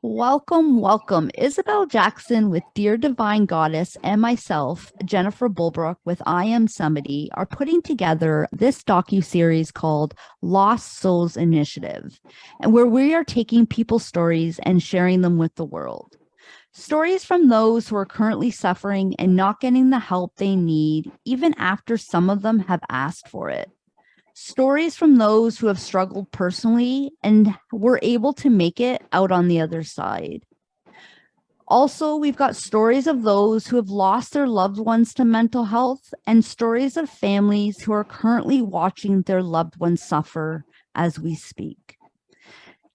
Welcome, welcome. Isabel Jackson with Dear Divine Goddess and myself, Jennifer Bulbrook with I Am Somebody, are putting together this docuseries called Lost Souls Initiative, and where we are taking people's stories and sharing them with the world. Stories from those who are currently suffering and not getting the help they need, even after some of them have asked for it. Stories from those who have struggled personally and were able to make it out on the other side. Also, we've got stories of those who have lost their loved ones to mental health and stories of families who are currently watching their loved ones suffer as we speak.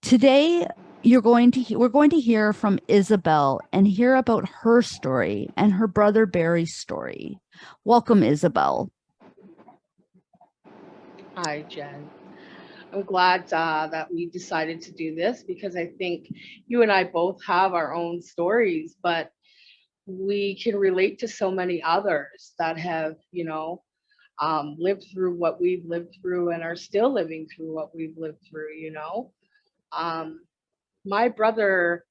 Today, we're going to hear from Isabel and hear about her story and her brother Barry's story. Welcome, Isabel. Hi, Jen. I'm glad that we decided to do this because I think you and I both have our own stories, but we can relate to so many others that have, lived through what we've lived through and are still living through what we've lived through. Um, my brother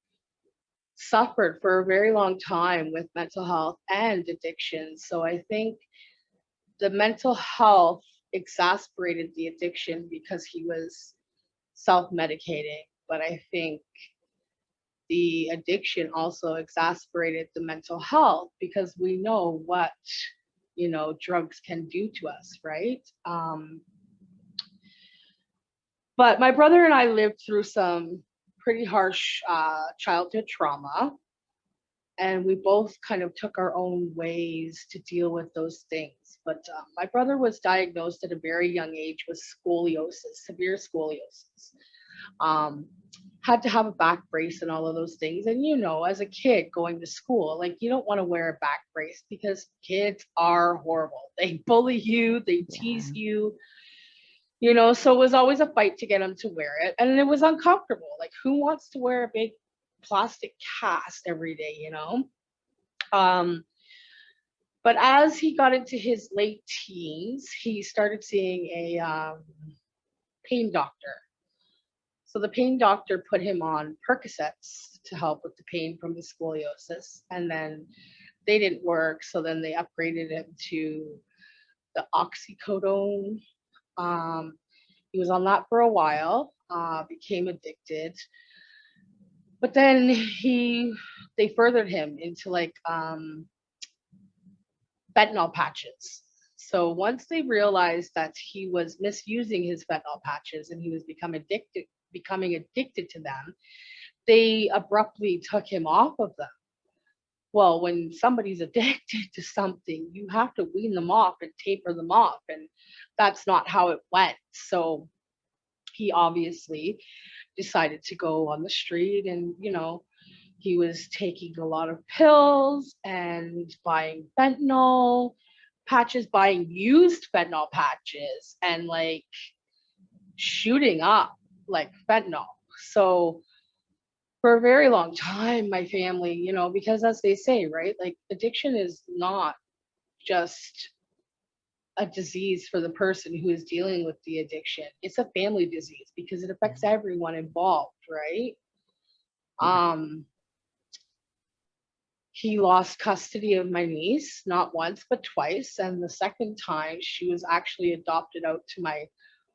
suffered for a very long time with mental health and addiction. So I think the mental health exasperated the addiction because he was self-medicating, but I think the addiction also exacerbated the mental health because we know what drugs can do to us, right? But my brother and I lived through some pretty harsh childhood trauma, and we both kind of took our own ways to deal with those things. But my brother was diagnosed at a very young age with scoliosis, severe scoliosis. Um, had to have a back brace and all of those things. And as a kid going to school, like you don't want to wear a back brace because kids are horrible. They bully you, they tease Yeah. you, so it was always a fight to get them to wear it. And it was uncomfortable. Like who wants to wear a big plastic cast every day? Um, but as he got into his late teens, he started seeing a pain doctor. So the pain doctor put him on Percocets to help with the pain from the scoliosis, and then they didn't work. So then they upgraded him to the oxycodone. Um, he was on that for a while, became addicted, but then they furthered him into like fentanyl patches. So once they realized that he was misusing his fentanyl patches and he was becoming addicted to them, they abruptly took him off of them. Well, when somebody's addicted to something, you have to wean them off and taper them off. And that's not how it went. So he obviously decided to go on the street and, he was taking a lot of pills and buying fentanyl patches, buying used fentanyl patches, and like shooting up like fentanyl. So for a very long time, my family, because as they say, right, like addiction is not just a disease for the person who is dealing with the addiction. It's a family disease because it affects everyone involved, right? Yeah. Um, he lost custody of my niece, not once, but twice. And the second time, she was actually adopted out to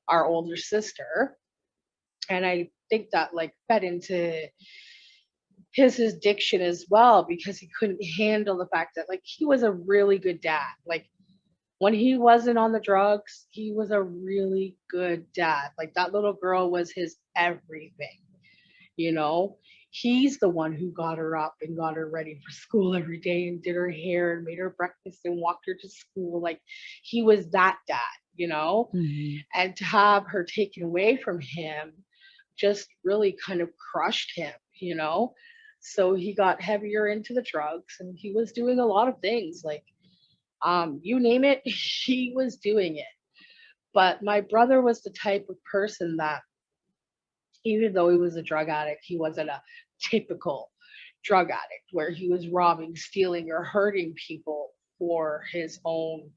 our older sister. And I think that like fed into his addiction as well because he couldn't handle the fact that like he was a really good dad. Like when he wasn't on the drugs, he was a really good dad. Like that little girl was his everything, you know? He's the one who got her up and got her ready for school every day and did her hair and made her breakfast and walked her to school. Like he was that dad. Mhm. And to have her taken away from him just really kind of crushed him. So he got heavier into the drugs and he was doing a lot of things like you name it, he was doing it. But my brother was the type of person that even though he was a drug addict, he wasn't a typical drug addict where he was robbing, stealing, or hurting people for his own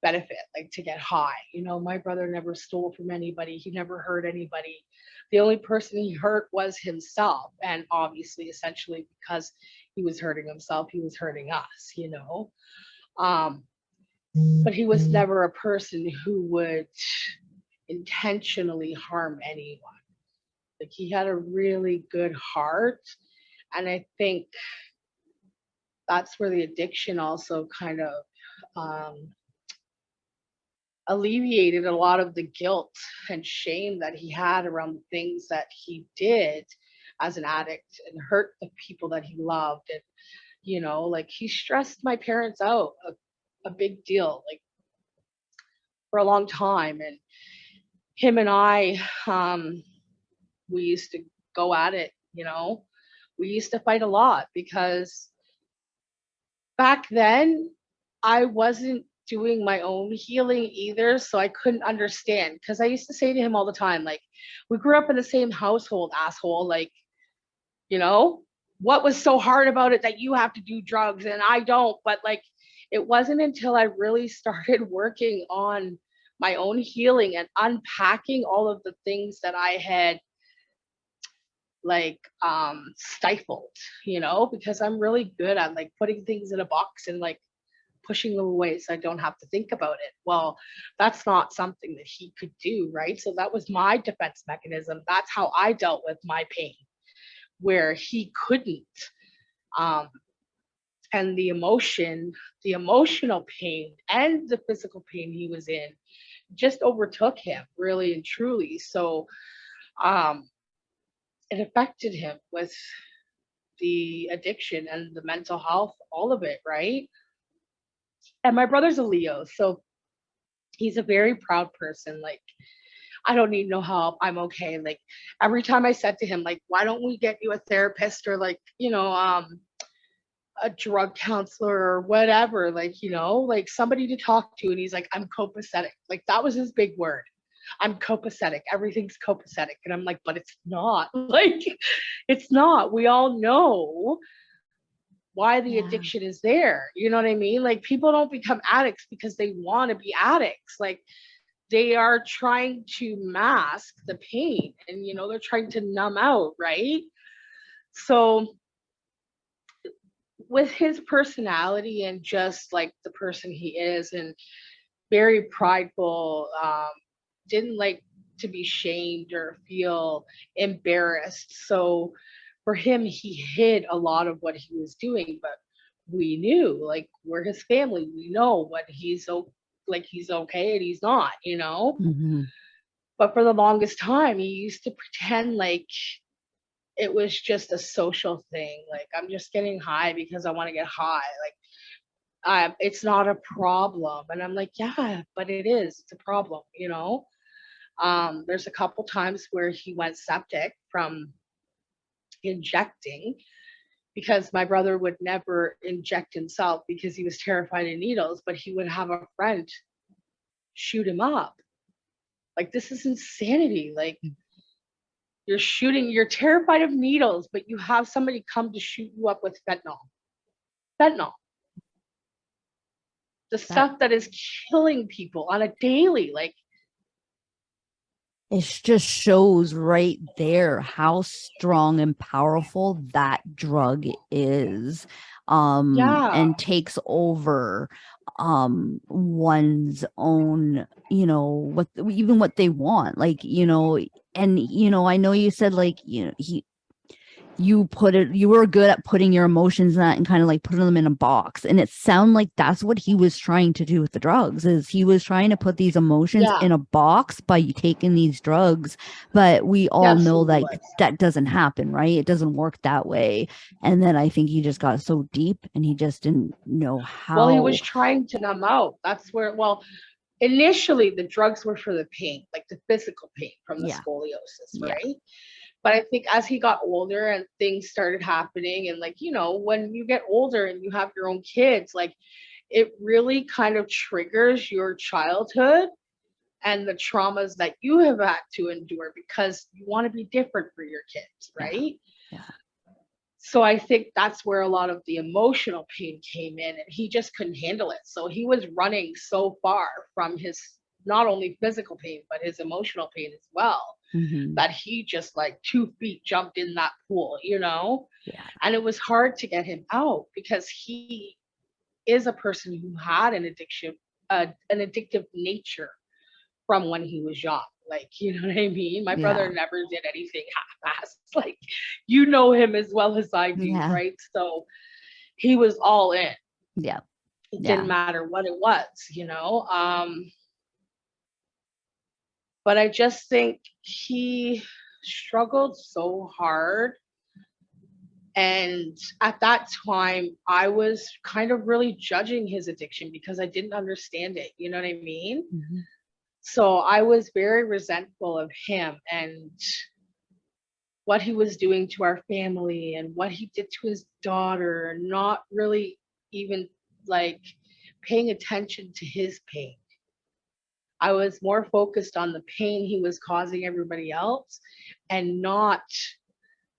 benefit, like to get high. My brother never stole from anybody. He never hurt anybody. The only person he hurt was himself. And obviously, essentially, because he was hurting himself, he was hurting us. Um, but he was never a person who would intentionally harm anyone. Like he had a really good heart. And I think that's where the addiction also kind of um, alleviated a lot of the guilt and shame that he had around the things that he did as an addict and hurt the people that he loved. And, like he stressed my parents out a big deal, like for a long time. And him and I, we used to go at it. We used to fight a lot because back then I wasn't doing my own healing either, so I couldn't understand. Because I used to say to him all the time, like, we grew up in the same household, asshole. Like, you know, what was so hard about it that you have to do drugs and I don't? But like, it wasn't until I really started working on my own healing and unpacking all of the things that I had like stifled, because I'm really good at like putting things in a box and like pushing them away so I don't have to think about it. Well, that's not something that he could do, right? So that was my defense mechanism. That's how I dealt with my pain, where he couldn't. Um, and the emotional pain and the physical pain he was in just overtook him really and truly. So um, it affected him with the addiction and the mental health, all of it, right? And my brother's a Leo, so he's a very proud person. Like, I don't need no help. I'm okay. Like, every time I said to him, like, why don't we get you a therapist or like, a drug counselor or whatever, like, like somebody to talk to. And he's like, I'm copacetic. Like, that was his big word. I'm copacetic. Everything's copacetic. And I'm like, but it's not. Like, it's not. We all know why the addiction is there. You know what I mean? Like, people don't become addicts because they want to be addicts. Like, they are trying to mask the pain and, they're trying to numb out, right? So, with his personality and just like the person he is, and very prideful, didn't like to be shamed or feel embarrassed. So, for him, he hid a lot of what he was doing, but we knew, like, we're his family. We know what like he's okay and he's not. Mm-hmm. But for the longest time, he used to pretend like it was just a social thing. Like, I'm just getting high because I want to get high. Like, it's not a problem. And I'm like, yeah, but it is. It's a problem. There's a couple times where he went septic from injecting, because my brother would never inject himself because he was terrified of needles, but he would have a friend shoot him up. Like, this is insanity. Like, you're terrified of needles, but you have somebody come to shoot you up with fentanyl. Fentanyl. The stuff that is killing people on a daily. Like, it just shows right there how strong and powerful that drug is, and takes over one's own, what they want, like, and I know you said, like, you were good at putting your emotions in that and kind of like putting them in a box, and it sounded like that's what he was trying to do with the drugs, is he was trying to put these emotions in a box by taking these drugs. But we all know that that doesn't happen, right? It doesn't work that way. And then I think he just got so deep and he just didn't know how. Well, he was trying to numb out. That's where, initially the drugs were for the pain, like the physical pain from the scoliosis, right? But I think as he got older and things started happening, and like, when you get older and you have your own kids, like, it really kind of triggers your childhood and the traumas that you have had to endure because you want to be different for your kids, right? Yeah. So I think that's where a lot of the emotional pain came in, and he just couldn't handle it. So he was running so far from his not only physical pain, but his emotional pain as well, Mm-hmm. that he just like 2 feet jumped in that pool, you know? Yeah. And it was hard to get him out because he is a person who had an addictive nature from when he was young. Like, you know what I mean? My brother Yeah. never did anything half-assed. Like, you know him as well as I do, Yeah. right? So he was all in. Yeah. It didn't Yeah. matter what it was, you know? But I just think he struggled so hard. And at that time, I was kind of really judging his addiction because I didn't understand it. You know what I mean? Mm-hmm. So I was very resentful of him and what he was doing to our family and what he did to his daughter, not really even like paying attention to his pain. I was more focused on the pain he was causing everybody else and not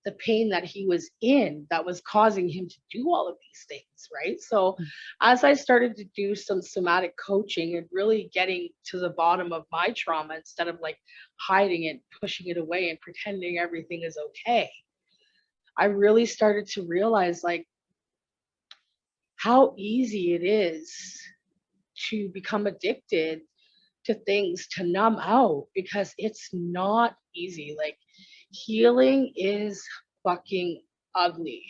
the pain that he was in that was causing him to do all of these things, right? So as I started to do some somatic coaching and really getting to the bottom of my trauma instead of like hiding it, pushing it away and pretending everything is okay, I really started to realize like how easy it is to become addicted to things to numb out because it's not easy. Like healing is fucking ugly.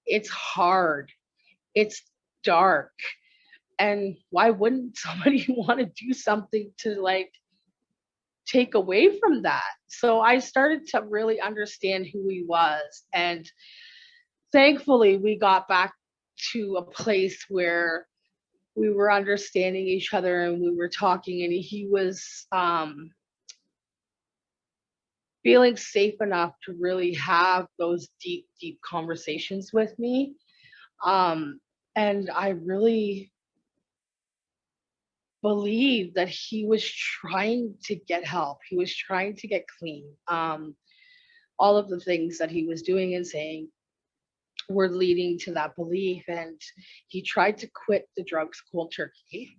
It's hard. It's dark. And why wouldn't somebody want to do something to like take away from that? So I started to really understand who he was. And thankfully, we got back to a place where we were understanding each other and we were talking, and he was feeling safe enough to really have those deep, deep conversations with me. Um, and I really believe that he was trying to get help. He was trying to get clean. All of the things that he was doing and saying were leading to that belief. And he tried to quit the drugs cold turkey,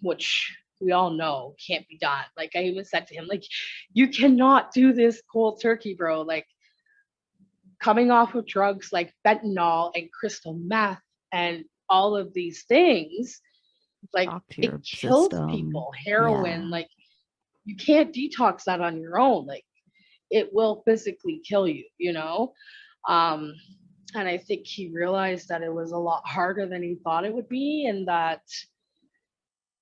which we all know can't be done. Like I even said to him, like, you cannot do this cold turkey, bro. Like coming off of drugs like fentanyl and crystal meth and all of these things, like Talk to it your kills system. people. Heroin, Yeah. like you can't detox that on your own. Like it will physically kill you, you know? Um, and I think he realized that it was a lot harder than he thought it would be, and that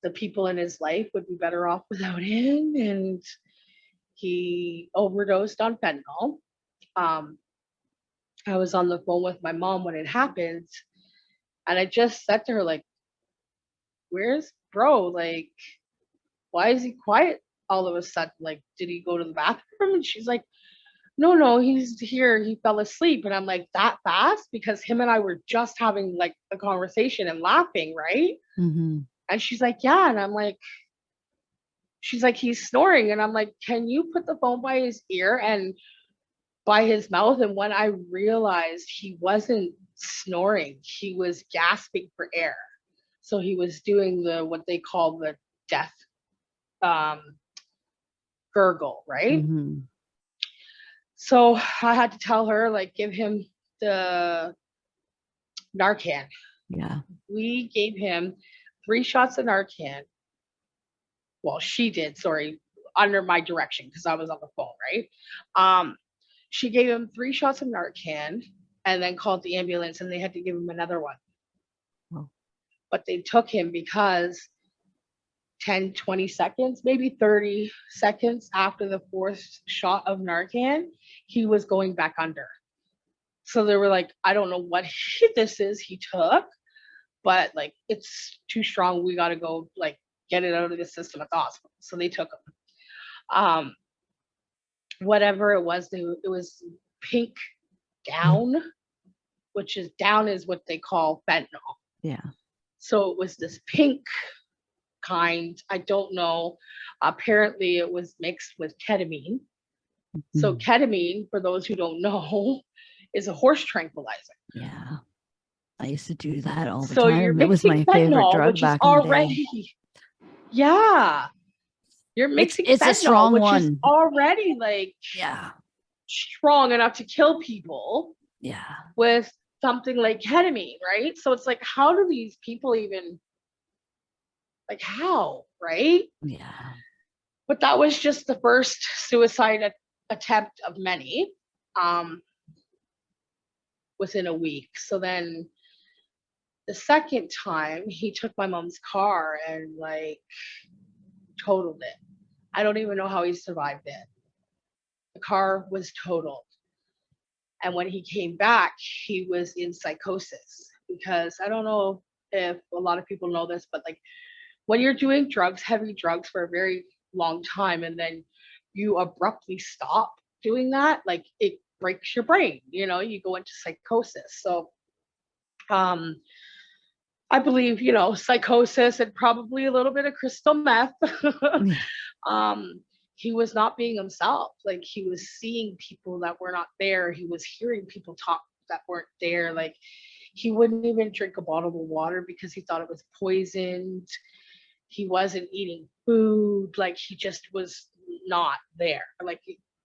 the people in his life would be better off without him. And he overdosed on fentanyl. Um, I was on the phone with my mom when it happened, and I just said to her, like, where's bro? Like, why is he quiet all of a sudden? Like, did he go to the bathroom? And she's like, no, no, he's here. He fell asleep. And I'm like, that fast? Because him and I were just having like a conversation and laughing, right? Mm-hmm. And she's like, yeah. And I'm like, she's like, he's snoring. And I'm like, can you put the phone by his ear and by his mouth? And when I realized he wasn't snoring, he was gasping for air. So he was doing the what they call the death um, gurgle, right? Mm-hmm. So I had to tell her, like, give him the Narcan. Yeah. We gave him 3 shots of Narcan. Well, she did, sorry, under my direction because I was on the phone, right? Um, she gave him 3 shots of Narcan and then called the ambulance, and they had to give him another one. Oh. But they took him because 10, 20 seconds, maybe 30 seconds after the fourth shot of Narcan, he was going back under. So they were like, I don't know what this is he took, but like it's too strong. We got to go like get it out of the system at the hospital. So they took him. Um, whatever it was, it was pink down, which is down is what they call fentanyl. Yeah. So it was this pink kind. I don't know. Apparently, it was mixed with ketamine. So Mm-hmm. ketamine, for those who don't know, is a horse tranquilizer. Yeah. I used to do that all the So you're time. It was mixing my favorite fentanyl, drug which is back in the day. already, yeah, you're mixing It's a fentanyl, strong which is one. already like Yeah. strong enough to kill people, Yeah. with something like ketamine, right? So it's like, how do these people even, like, how, right? Yeah. But that was just the first suicide attempt of many, um, within a week. So then the second time, he took my mom's car and like totaled it. I don't even know how he survived it. The car was totaled. And when he came back, he was in psychosis, because I don't know if a lot of people know this, but like when you're doing drugs, heavy drugs for a very long time, and then you abruptly stop doing that, like it breaks your brain, you go into psychosis. So um I believe, psychosis and probably a little bit of crystal meth. Yeah. um he was not being himself. Like, he was seeing people that were not there. He was hearing people talk that weren't there. Like, he wouldn't even drink a bottle of water because he thought it was poisoned. He wasn't eating food. Like, he just was not there. Like,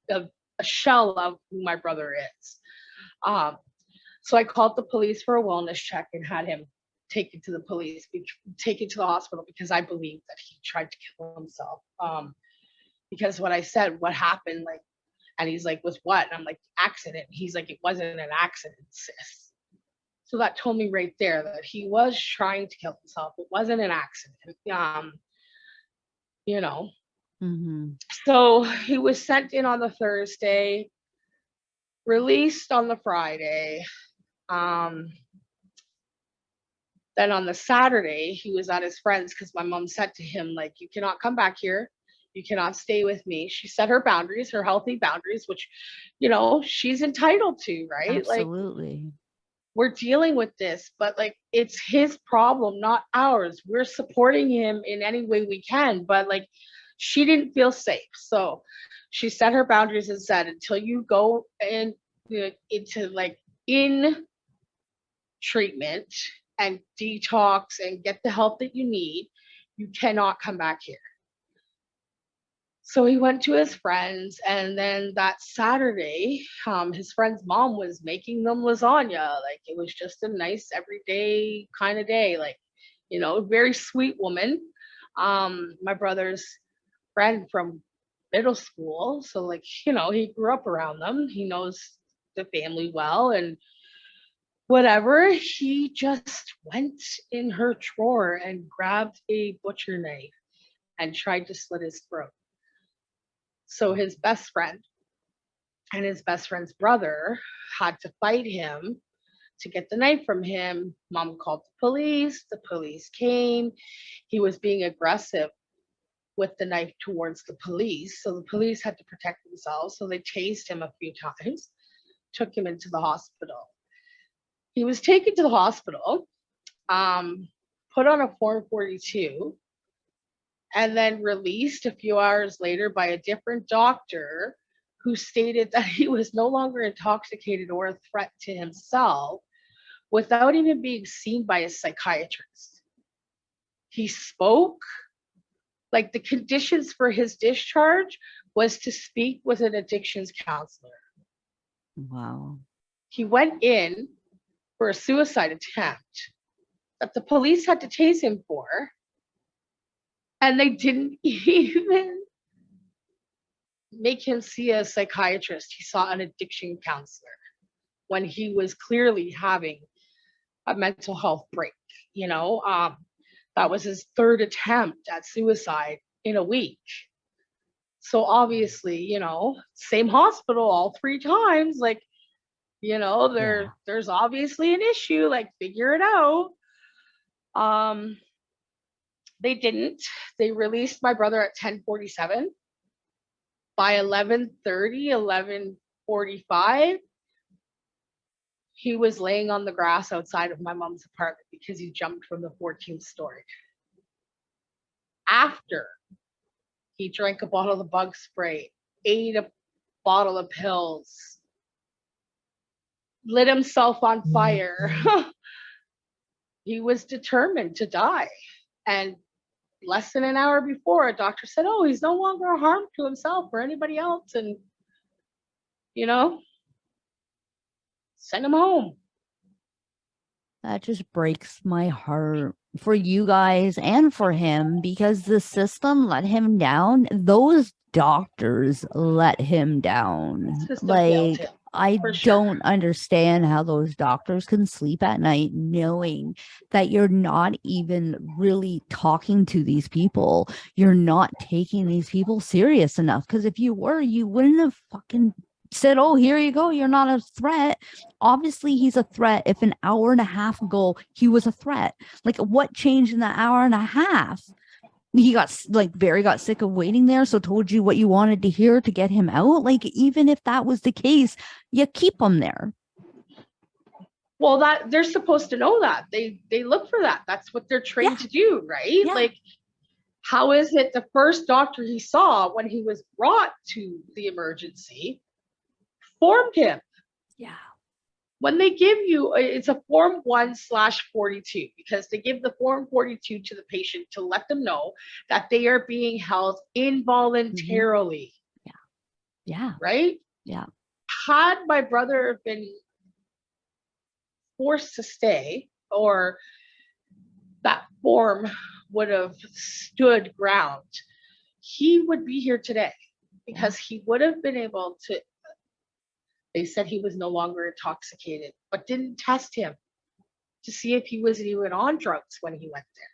a, a shell of who my brother is. Um, so I called the police for a wellness check and had him taken to the police, taken to the hospital, because I believe that he tried to kill himself. Because what I said, what happened, like, and he's like, with what? And I'm like, accident. He's like, it wasn't an accident, sis. So that told me right there that he was trying to kill himself. It wasn't an accident. You know. Mm-hmm. So he was sent in on the Thursday, released on the Friday. Um, then on the Saturday, he was at his friend's, because my mom said to him, like, you cannot come back here. You cannot stay with me. She set her boundaries, her healthy boundaries, which, she's entitled to, right? Like, Absolutely. we're dealing with this, but like, it's his problem, not ours. We're supporting him in any way we can, but like, she didn't feel safe. So she set her boundaries and said, until you go in, into like in treatment and detox and get the help that you need, you cannot come back here. So he went to his friends, and then that Saturday, his friend's mom was making them lasagna. Like, it was just a nice everyday kind of day. Like, very sweet woman. My brother's friend from middle school. So like, he grew up around them. He knows the family well, and whatever. He just went in her drawer and grabbed a butcher knife and tried to slit his throat. So his best friend and his best friend's brother had to fight him to get the knife from him. Mom called the police. The police came. He was being aggressive with the knife towards the police. So the police had to protect themselves. So they tased him a few times, took him into the hospital. He was taken to the hospital, put on a Form 42, and then released a few hours later by a different doctor, who stated that he was no longer intoxicated or a threat to himself, without even being seen by a psychiatrist. He spoke. Like, the conditions for his discharge was to speak with an addictions counselor. Wow. He went in for a suicide attempt that the police had to tase him for, and they didn't even make him see a psychiatrist. He saw an addiction counselor when he was clearly having a mental health break. That was his third attempt at suicide in a week. So obviously, same hospital all three times. Like, Yeah. there's obviously an issue. Like, figure it out. Um, they didn't. They released my brother at 10:47. By 11:30, 11:45, he was laying on the grass outside of my mom's apartment because he jumped from the 14th story. After he drank a bottle of bug spray, ate a bottle of pills, lit himself on fire. He was determined to die. And less than an hour before, a doctor said, oh, he's no longer a harm to himself or anybody else. And, you know, send him home. That just breaks my heart for you guys and for him, because the system let him down. Those doctors let him down. Like, I don't understand how those doctors can sleep at night knowing that you're not even really talking to these people. You're not taking these people serious enough. Because if you were, you wouldn't have fucking said, oh, here you go, you're not a threat. Obviously he's a threat if an hour and a half ago he was a threat. Like, what changed in that hour and a half? He got, like, Barry got sick of waiting there, so told you what you wanted to hear to get him out. Like, even if that was the case, you keep him there. Well, that they're supposed to know that. They look for that. That's what they're trained to do, right? Yeah. Like, how is it the first doctor he saw when he was brought to the emergency formed him? Yeah. When they give you, it's a form 1/42, because they give the form 42 to the patient to let them know that they are being held involuntarily. Yeah. Yeah. Right? Yeah. Had my brother been forced to stay, or that form would have stood ground, he would be here today, because he would have been able to. They said he was no longer intoxicated, but didn't test him to see if he was even on drugs when he went there.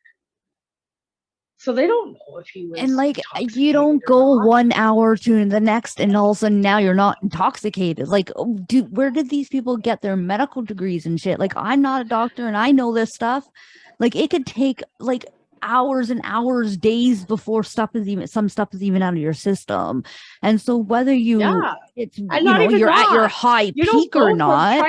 So they don't know if he was. And, like, you don't go 1 hour to the next and all of a sudden now you're not intoxicated. Like, where did these people get their medical degrees and shit? Like, I'm not a doctor and I know this stuff. Like, it could take like hours and hours, days before some stuff is even out of your system. And so whether you, it's, you know, you're at your high peak or not.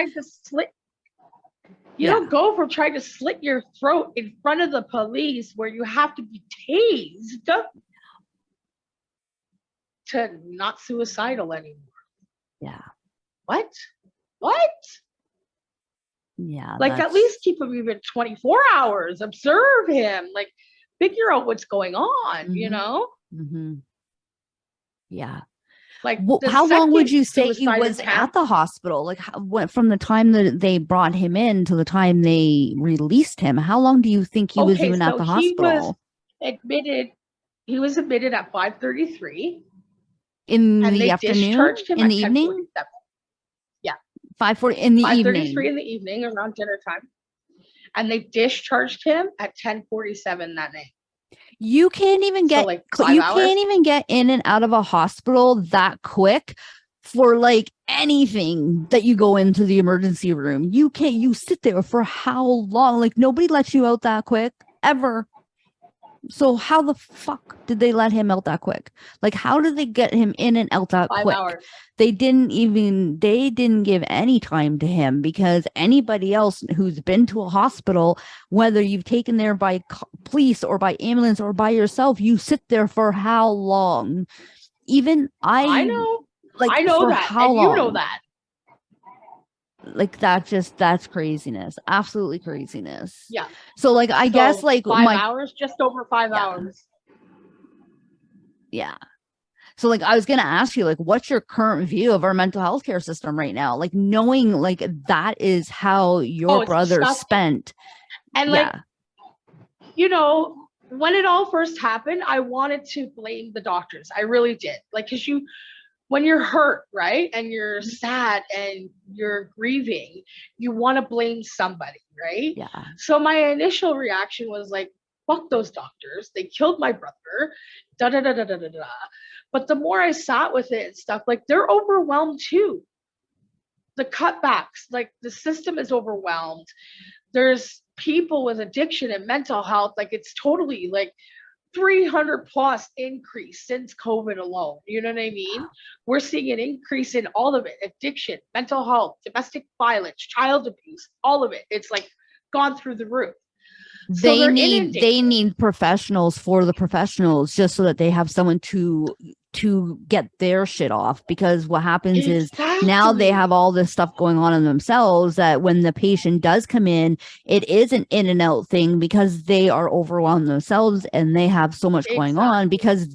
You don't go from trying to slit your throat in front of the police where you have to be tased to not suicidal anymore. Yeah. What? Yeah. Like, at least keep him even 24 hours. Observe him. Like, figure out what's going on, you know? Mm-hmm. Yeah. Like, how long would you say he was at the hospital? Like, from the time that they brought him in to the time they released him, how long do you think he was even at the hospital? He was admitted at 5:33 in the afternoon, in the evening. Yeah, 5:40 in the evening. 5:33 in the evening, around dinner time, and they discharged him at 10:47 that night. You can't even get can't even get in and out of a hospital that quick for like anything that you go into the emergency room. You can't. You sit there for how long? Like, nobody lets you out that quick ever. So how the fuck did they let him out that quick? Like, how did they get him in and out that quick? 5 hours. They didn't give any time to him, because anybody else who's been to a hospital, whether you've taken there by police or by ambulance or by yourself, you sit there for how long? Even I know, like, I know that, how long? You know that. Like, that's craziness. Absolutely craziness. Yeah. So, like, I guess, like, 5 hours, just over 5 hours. Yeah. So, like, I was going to ask you, like, what's your current view of our mental health care system right now? Like, knowing, like, that is how your brother spent. And, like, you know, when it all first happened, I wanted to blame the doctors. I really did. Like, because when you're hurt, right, and you're sad and you're grieving, you want to blame somebody, right? Yeah. So my initial reaction was like, fuck those doctors. They killed my brother. Da da da da da da da. But the more I sat with it and stuff, like, they're overwhelmed too. The cutbacks, like, the system is overwhelmed. There's people with addiction and mental health. Like, it's totally like 300 plus increase since COVID alone. You know what I mean? We're seeing an increase in all of it: addiction, mental health, domestic violence, child abuse, all of it. It's like gone through the roof. They need professionals for the professionals, just so that they have someone to to get their shit off, because what happens is now they Exactly. have all this stuff going on in themselves, that when the patient does come in, it is an in and out thing because they are overwhelmed themselves and they have so much going on because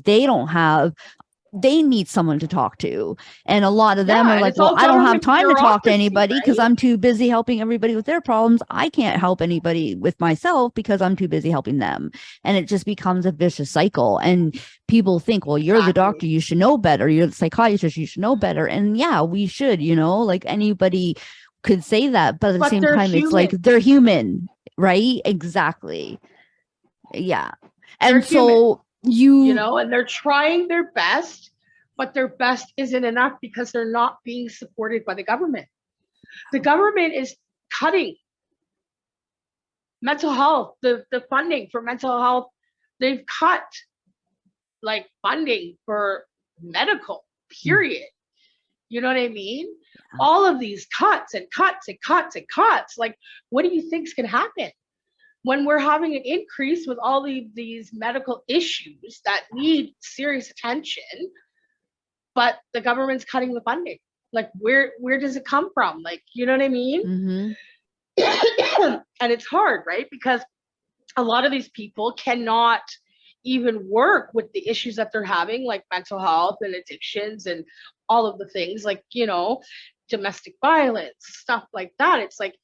they need someone to talk to. And a lot of them Yeah, are and like, it's well, all I don't have government time to talk to bureaucracy, anybody because right? I'm too busy helping everybody with their problems. I can't help anybody with myself because I'm too busy helping them. And it just becomes a vicious cycle. And people think, well, you're the doctor, Exactly. you should know better. You're the psychiatrist, you should know better. And yeah, we should, like anybody could say that. But at the But same they're time, it's like human. they're human, right? Exactly. Yeah. They're And human, so and they're trying their best, but their best isn't enough because they're not being supported by the government. The government is cutting mental health, the funding for mental health. They've cut like funding for medical, period. You know what I mean? All of these cuts and cuts and cuts and cuts. Like, what do you think's going to happen when we're having an increase with all these medical issues that need serious attention, but the government's cutting the funding? Like, where does it come from? Like, you know what I mean? And it's hard, right? Because a lot of these people cannot even work with the issues that they're having, like mental health and addictions and all of the things, like, domestic violence, stuff like that. It's like,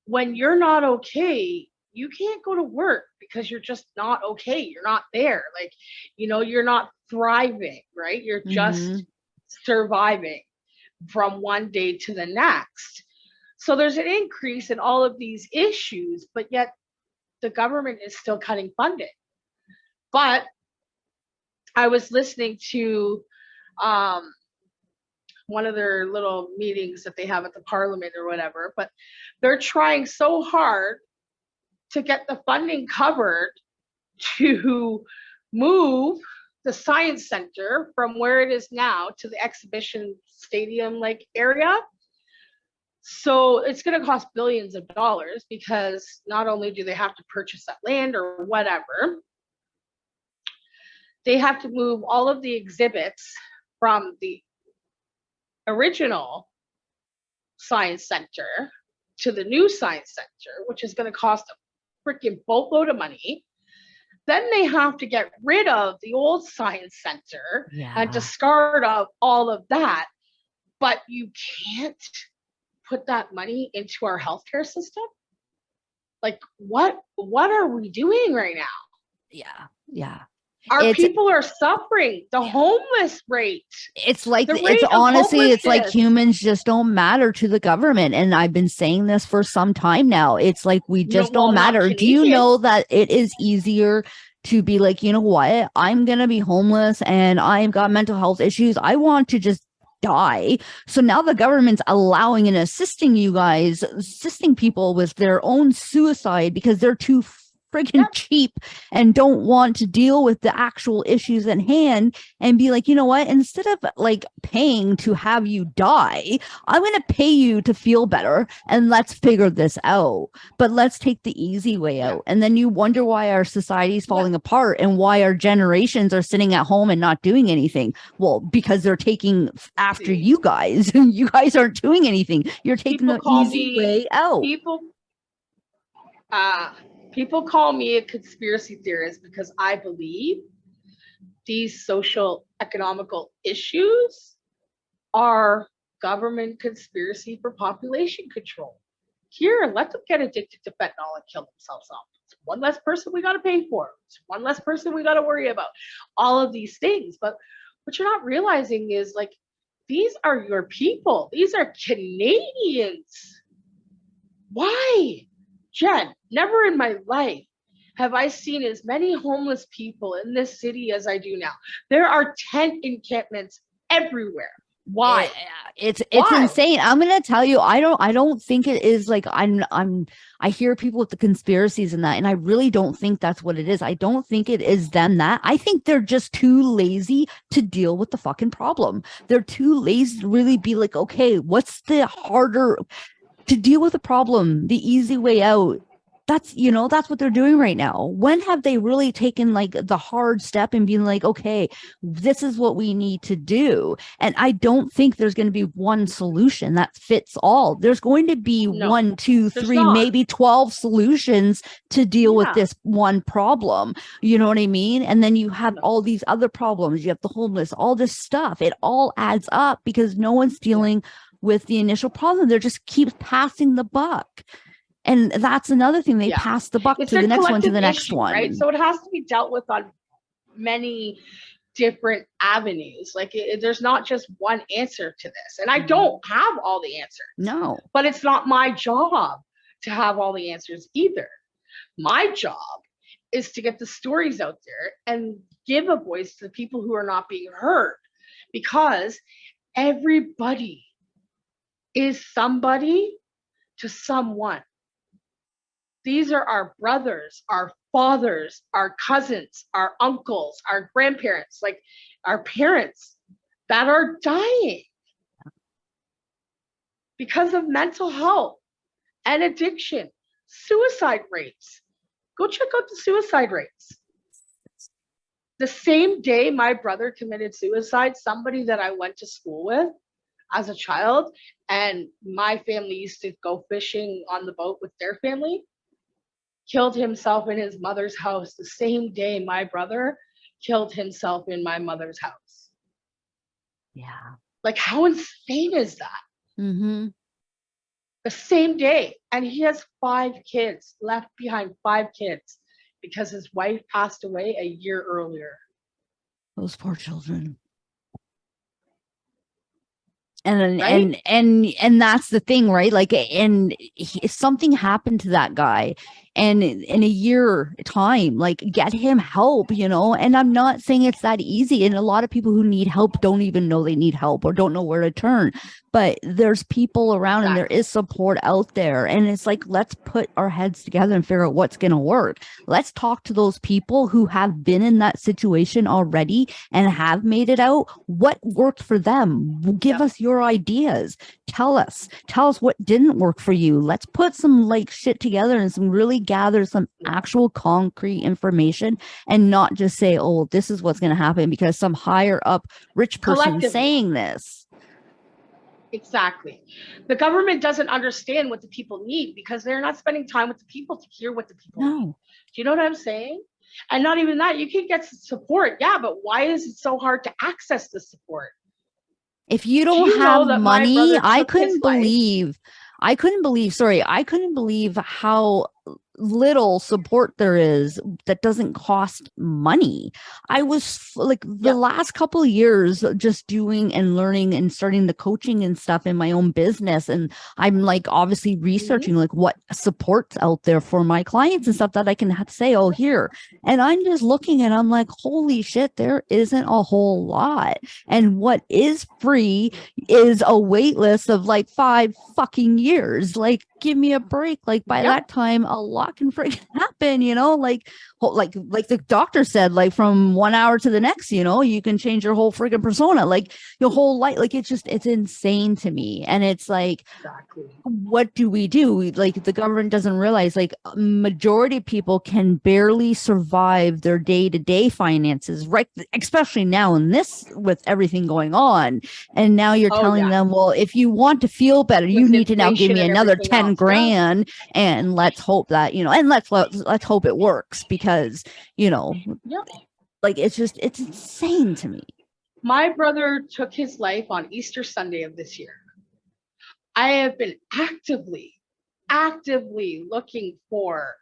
when you're not okay, you can't go to work because you're just not okay. You're not there. Like, you're not thriving, right? You're just surviving from one day to the next. So there's an increase in all of these issues, but yet the government is still cutting funding. But I was listening to one of their little meetings that they have at the parliament or whatever, but they're trying so hard to get the funding covered to move the science center from where it is now to the exhibition stadium like area. So it's going to cost billions of dollars, because not only do they have to purchase that land or whatever, they have to move all of the exhibits from the original science center to the new science center, which is going to cost a freaking boatload of money. Then they have to get rid of the old science center and discard of all of that. But you can't put that money into our healthcare system. Like, what are we doing right now? Yeah. Our people are suffering. The homeless rate. It's like, it's honestly, it's like humans just don't matter to the government. And I've been saying this for some time now. It's like, we just don't matter. Do you know that it is easier to be like, you know what? I'm going to be homeless and I've got mental health issues. I want to just die. So now the government's allowing and assisting people with their own suicide because they're too friggin' cheap and don't want to deal with the actual issues at hand, and be like, you know what, instead of like paying to have you die, I'm going to pay you to feel better, and let's figure this out. But let's take the easy way out. And then you wonder why our society is falling apart and why our generations are sitting at home and not doing anything. Well, because they're taking after you guys. You guys aren't doing anything. You're taking the easy way out. People call me a conspiracy theorist because I believe these social economical issues are government conspiracy for population control. Here, let them get addicted to fentanyl and kill themselves off. It's one less person we got to pay for. It's one less person we got to worry about. All of these things. But what you're not realizing is, like, these are your people. These are Canadians. Why? Jen, never in my life have I seen as many homeless people in this city as I do now. There are tent encampments everywhere. Why? It's insane. I'm gonna tell you, I don't think it is like I hear people with the conspiracies and that, and I really don't think that's what it is. I don't think it is them that. I think they're just too lazy to deal with the fucking problem. They're too lazy to really be like, okay, what's the harder to deal with the problem, the easy way out? That's, you know, that's what they're doing right now. When have they really taken like the hard step and being like, okay, this is what we need to do? And I don't think there's going to be one solution that fits all. There's going to be No, one, two, there's three, not. maybe 12 solutions to deal with Yeah. this one problem. You know what I mean? And then you have No. all these other problems. You have the homeless, all this stuff. It all adds up because no one's dealing with the initial problem. They're just keep passing the buck. And that's another thing. They Yeah. pass the buck It's to a the next one, to collective the next issue, one. right? So it has to be dealt with on many different avenues. Like there's not just one answer to this. And I don't have all the answers. No. But it's not my job to have all the answers either. My job is to get the stories out there and give a voice to the people who are not being heard, because everybody is somebody to someone. These are our brothers, our fathers, our cousins, our uncles, our grandparents, like our parents that are dying because of mental health and addiction, suicide rates. Go check out the suicide rates. The same day my brother committed suicide, somebody that I went to school with as a child, and my family used to go fishing on the boat with their family, killed himself in his mother's house the same day my brother killed himself in my mother's house. Yeah. Like, how insane is that? Mm-hmm. The same day. And he has 5 kids, left behind 5 kids because his wife passed away a year earlier. Those poor children. And right? and that's the thing, right? Like, and if something happened to that guy, and in a year time, like, get him help, you know. And I'm not saying it's that easy, and a lot of people who need help don't even know they need help or don't know where to turn. But there's people around, and there is support out there, and it's like, let's put our heads together and figure out what's going to work. Let's talk to those people who have been in that situation already and have made it out. What worked for them? Give us your ideas. Tell us what didn't work for you. Let's put some like shit together and really gather some actual concrete information, and not just say, oh, this is what's going to happen because some higher up rich person is saying this. Exactly. The government doesn't understand what the people need because they're not spending time with the people to hear what the people need. Do you know what I'm saying? And not even that, you can get support. Yeah, but why is it so hard to access the support? If you don't have money, I couldn't believe how little support there is that doesn't cost money. I was like the last couple of years just doing and learning and starting the coaching and stuff in my own business, and I'm like obviously researching like what support's out there for my clients and stuff that I can say, oh, here. And I'm just looking and I'm like, holy shit, there isn't a whole lot. And what is free is a wait list of like 5 fucking years. Like, give me a break. Like, by that time a lot can freaking happen, you know, like the doctor said, like from 1 hour to the next, you know, you can change your whole freaking persona, like your whole life. Like, it's insane to me. And it's like, what do we do? Like, the government doesn't realize, like, majority of people can barely survive their day-to-day finances, right? Especially now in this, with everything going on. And now you're telling them, well, if you want to feel better, you need to now give me another 10 grand, and let's hope that, you know, and let's hope it works, because, you know, like, it's insane to me. My brother took his life on Easter Sunday of this year. I have been actively looking for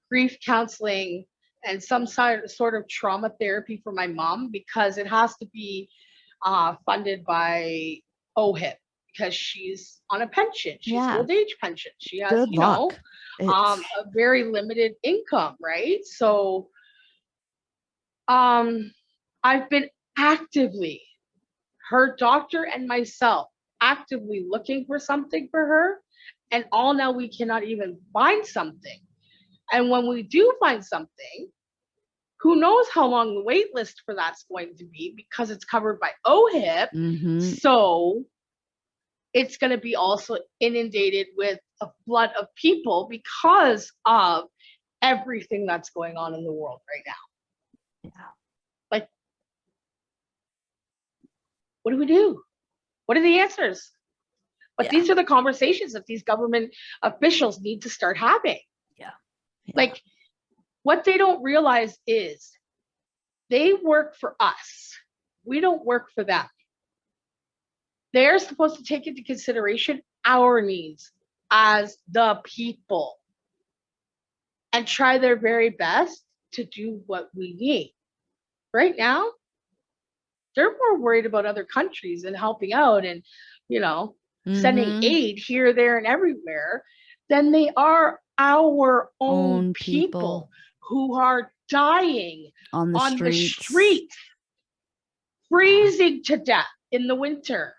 grief counseling and some sort of trauma therapy for my mom, because it has to be funded by OHIP, because she's on a pension. She's old age pension. She has, you know, a very limited income, right? So I've been actively, her doctor and myself, actively looking for something for her, and all now we cannot even find something. And when we do find something, who knows how long the wait list for that's going to be, because it's covered by OHIP. So it's going to be also inundated with of blood of people because of everything that's going on in the world right now. Yeah. Like, what do we do? What are the answers? But these are the conversations that these government officials need to start having. Yeah. Like, what they don't realize is they work for us. We don't work for them. They're supposed to take into consideration our needs as the people and try their very best to do what we need. Right now, they're more worried about other countries and helping out and, sending aid here, there, and everywhere than they are our own people who are dying on the streets, freezing to death in the winter.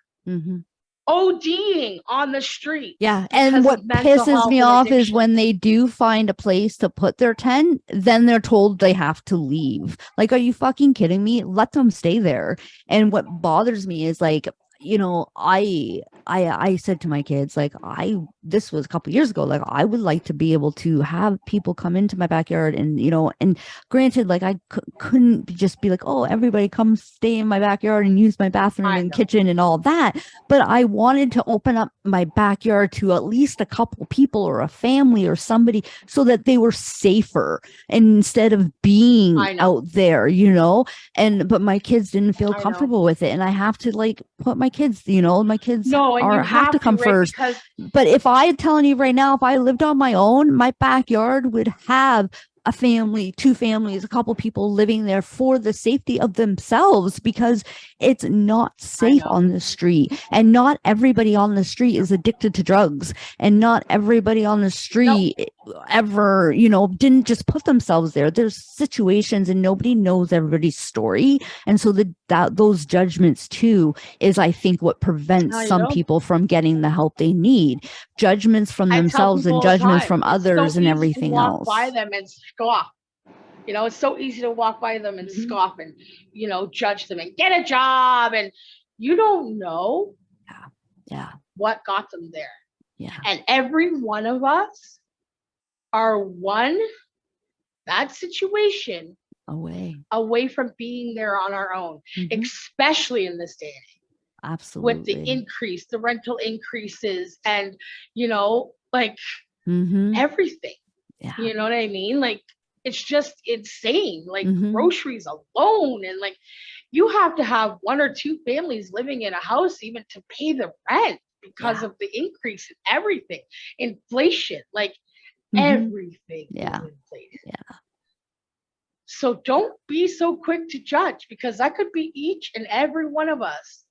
ODing on the street. Yeah. And what pisses me off is when they do find a place to put their tent, then they're told they have to leave. Like, are you fucking kidding me? Let them stay there. And what bothers me is like, I said to my kids, like, this was a couple years ago, like, I would like to be able to have people come into my backyard and, and granted, like, I couldn't just be like, oh, everybody come stay in my backyard and use my bathroom and kitchen and all that. But I wanted to open up my backyard to at least a couple people or a family or somebody so that they were safer instead of being out there, but my kids didn't feel comfortable with it. And I have to like put my kids, my kids have to come first. But if I'm telling you right now, if I lived on my own, my backyard would have a family, two families, a couple people living there for the safety of themselves, because it's not safe on the street, and not everybody on the street is addicted to drugs, and not everybody on the street ever, didn't just put themselves there. There's situations and nobody knows everybody's story. And so those judgments too is, I think, what prevents some people from getting the help they need. Judgments from themselves and judgments from others and everything else. By them and scoff. It's so easy to walk by them and scoff and, judge them and get a job. And you don't know what got them there. Yeah. And every one of us are one bad situation away from being there on our own, especially in this day and age. Absolutely. With the rental increases and, everything. Yeah. You know what I mean? Like, it's just insane. Like groceries alone. And like, you have to have one or two families living in a house even to pay the rent because of the increase in everything. Inflation, like everything is inflated. Yeah. So don't be so quick to judge, because that could be each and every one of us.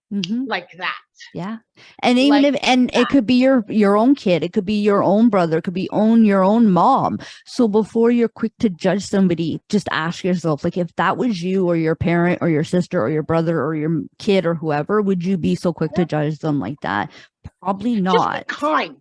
Like that. Yeah. And even it could be your own kid, it could be your own brother, it could be your own mom. So before you're quick to judge somebody, just ask yourself, like, if that was you or your parent or your sister or your brother or your kid or whoever, would you be so quick to judge them like that? Probably not. Just be kind.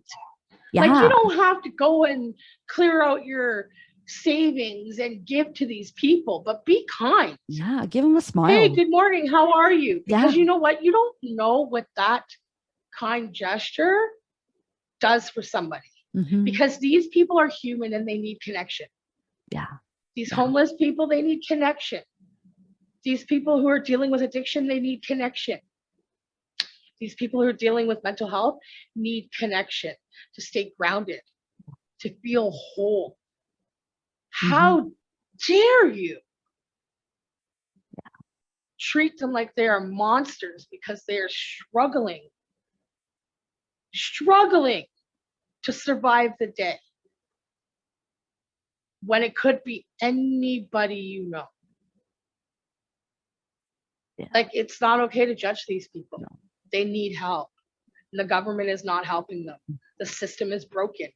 Yeah. Like, you don't have to go and clear out your savings and give to these people, but be kind. Yeah, give them a smile. Hey, good morning, how are you? Because you know what, you don't know what that kind gesture does for somebody, because these people are human and they need connection. These homeless people, they need connection. These people who are dealing with addiction, they need connection. These people who are dealing with mental health need connection to stay grounded, to feel whole. How dare you treat them like they are monsters because they are struggling to survive the day, when it could be anybody you know. Like, it's not okay to judge these people. They need help. The government is not helping them. The system is broken.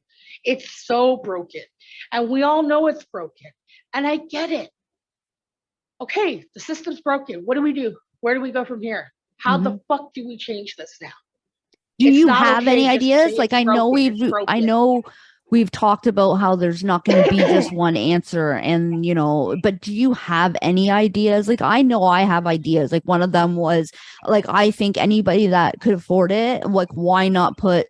It's so broken. And we all know it's broken. And I get it. Okay, the system's broken. What do we do? Where do we go from here? How the fuck do we change this now? Do you have any ideas? Like, I know we've talked about how there's not going to be just one answer. And, but do you have any ideas? Like, I know I have ideas. Like, one of them was like, I think anybody that could afford it, like, why not put,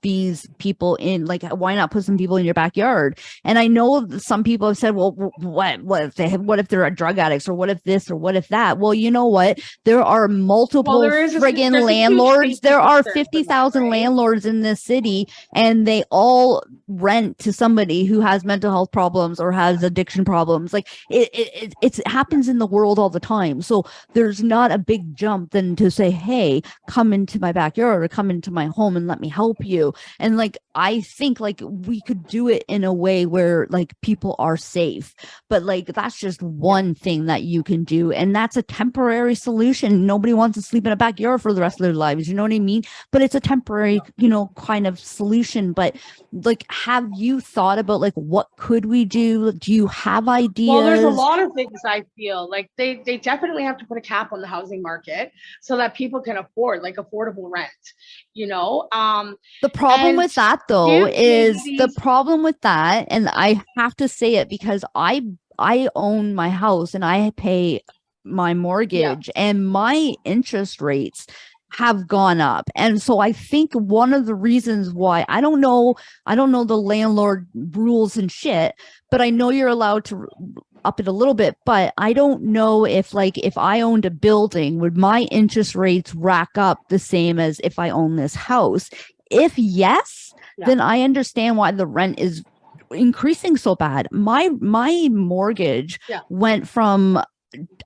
these people in, like, why not put some people in your backyard? And I know some people have said, well, what if they're drug addicts, or what if this, or what if that? Well, you know what? There are multiple friggin' landlords. There are 50,000 landlords in this city, and they all rent to somebody who has mental health problems or has addiction problems. Like, it happens in the world all the time. So there's not a big jump then to say, hey, come into my backyard or come into my home and let me help you. And like, I think like we could do it in a way where like people are safe, but like that's just one thing that you can do, and that's a temporary solution. Nobody wants to sleep in a backyard for the rest of their lives, you know what I mean? But it's a temporary, kind of solution. But like, have you thought about like what could we do? Do you have ideas? Well, there's a lot of things. I feel like they definitely have to put a cap on the housing market so that people can afford like affordable rent, The problem with that though is the problem with that, and I have to say it because I own my house and I pay my mortgage, and my interest rates have gone up. And so I think one of the reasons why, I don't know the landlord rules and shit, but I know you're allowed to up it a little bit. But I don't know if I owned a building, would my interest rates rack up the same as if I own this house? If yes, then I understand why the rent is increasing so bad. My mortgage went from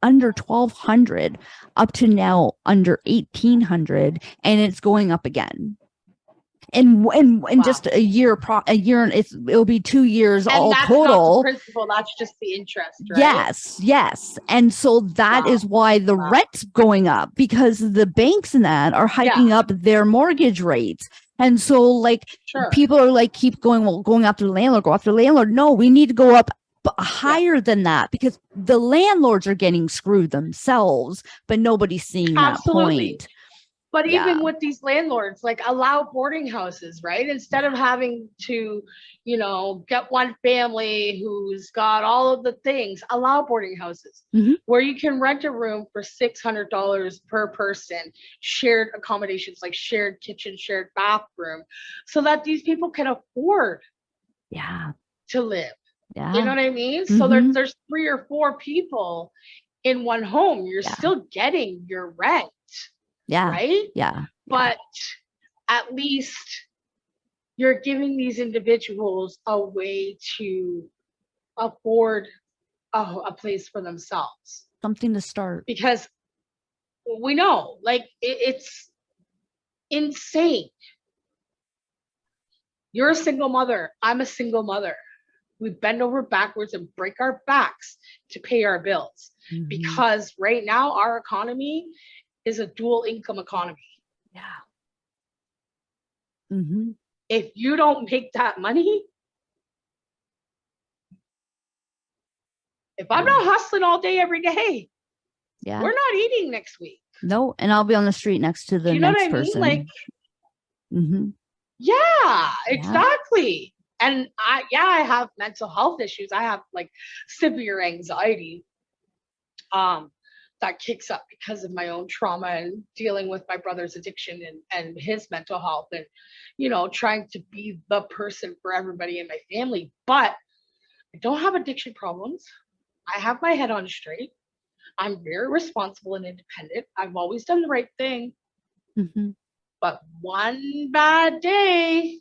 under 1,200 up to now under 1,800, and it's going up again. And just a year, it'll be 2 years and all that's total. Not the principal, that's just the interest, right? Yes. And so that is why the rent's going up, because the banks and that are hiking up their mortgage rates. And so like people are like, keep going after the landlord, go after the landlord. No, we need to go up higher than that, because the landlords are getting screwed themselves, but nobody's seeing that point. But even with these landlords, like, allow boarding houses, right? Instead of having to, get one family who's got all of the things, allow boarding houses where you can rent a room for $600 per person, shared accommodations, like shared kitchen, shared bathroom, so that these people can afford to live. You know what I mean? So there's 3 or 4 people in one home. You're still getting your rent. Right? But at least you're giving these individuals a way to afford a place for themselves. Something to start. Because we know, like, it's insane. You're a single mother. I'm a single mother. We bend over backwards and break our backs to pay our bills, because right now our economy is a dual income economy. If you don't make that money, if I'm not hustling all day every day, we're not eating next week. No, and I'll be on the street next to the next person. Like, exactly. And I have mental health issues. I have like severe anxiety that kicks up because of my own trauma and dealing with my brother's addiction and his mental health, and trying to be the person for everybody in my family. But I don't have addiction problems. I have my head on straight. I'm very responsible and independent. I've always done the right thing. But one bad day,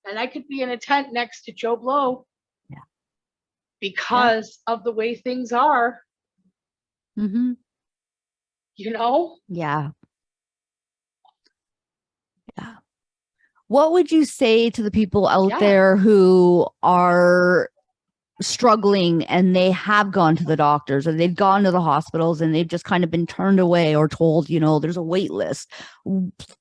and I could be in a tent next to Joe Blow because of the way things are. What would you say to the people out there who are struggling and they have gone to the doctors or they've gone to the hospitals and they've just kind of been turned away or told, there's a wait list?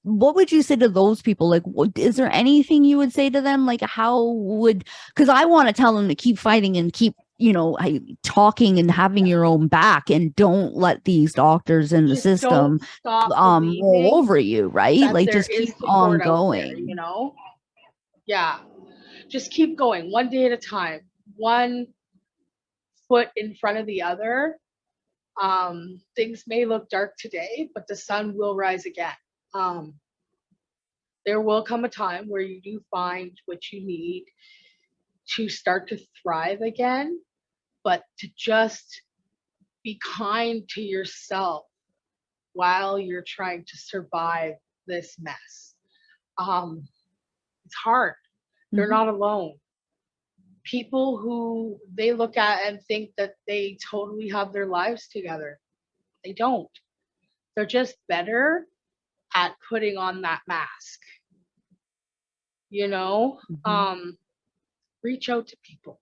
What would you say to those people? Like, is there anything you would say to them? Like, because I want to tell them to keep fighting and keep, talking and having your own back, and don't let these doctors in the system roll over you, right? Like, just keep on going. Yeah. Just keep going, one day at a time, one foot in front of the other. Things may look dark today, but the sun will rise again. Um, there will come a time where you do find what you need to start to thrive again, but to just be kind to yourself while you're trying to survive this mess. It's hard. They're Mhm. not alone. People who they look at and think that they totally have their lives together, they don't. They're just better at putting on that mask, you know? Mhm. Reach out to people,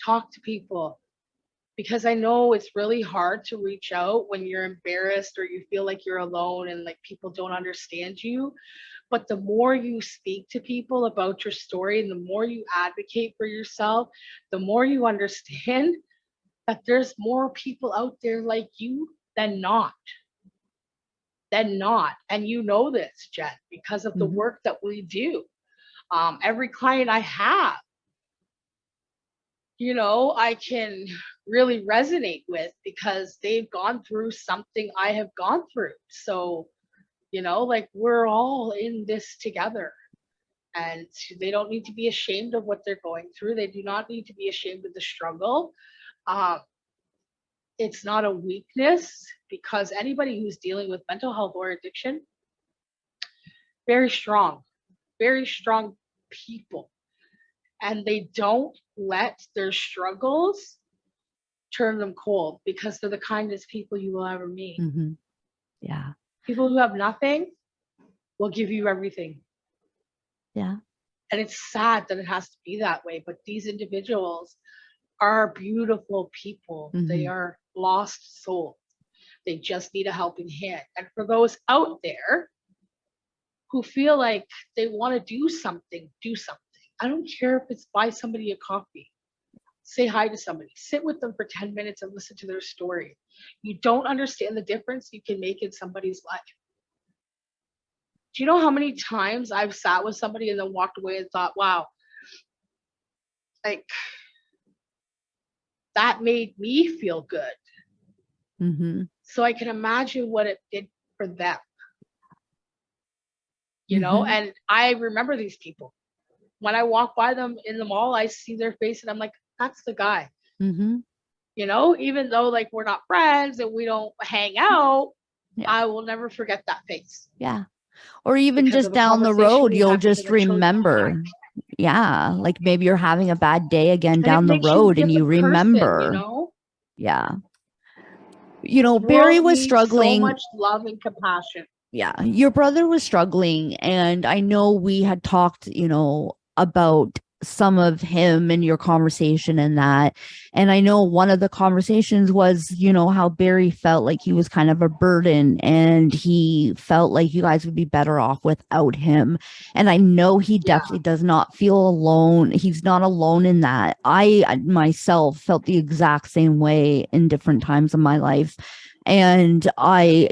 talk to people, because I know it's really hard to reach out when you're embarrassed or you feel like you're alone and like people don't understand you. But the more you speak to people about your story and the more you advocate for yourself, the more you understand that there's more people out there like you than not. Than not. And you know this, Jen, because of the Mhm. work that we do. Every client I have, I can really resonate with because they've gone through something I have gone through. So, like we're all in this together. And they don't need to be ashamed of what they're going through. They do not need to be ashamed of the struggle. Um, it's not a weakness because anybody who's dealing with mental health or addiction, very strong people. And they don't let their struggles turn them cold because they're the kindest people you will ever meet. Mhm. Yeah. People who have nothing will give you everything. Yeah. And it's sad that it has to be that way, but these individuals are beautiful people. They Mhm. are lost souls. They just need a helping hand. And for those out there who feel like they want to do something, do something. I don't care if it's buy somebody a coffee, say hi to somebody, sit with them for 10 minutes and listen to their story. You don't understand the difference you can make in somebody's life. Do you know how many times I've sat with somebody and then walked away and thought, wow, like that made me feel good. Mhm. So I can imagine what it did for them, Mhm. and I remember these people. When I walk by them in the mall, I see their face and I'm like, that's the guy. Mhm. Even though like we're not friends and we don't hang out, Yeah. I will never forget that face Yeah. Or even because just of a down the conversation road, we you'll had because just I chose to connect. remember. Yeah. Like maybe you're having a bad day again And it down the makes you a road and you different person, remember. Yeah. This Barry world was needs so struggling. much love and compassion. Yeah, your brother was struggling, and I know we had talked, about some of him and your conversation and that. And I know one of the conversations was, how Barry felt like he was kind of a burden and he felt like you guys would be better off without him. And I know he Yeah. definitely does not feel alone. He's not alone in that. I myself felt the exact same way in different times of my life. And I,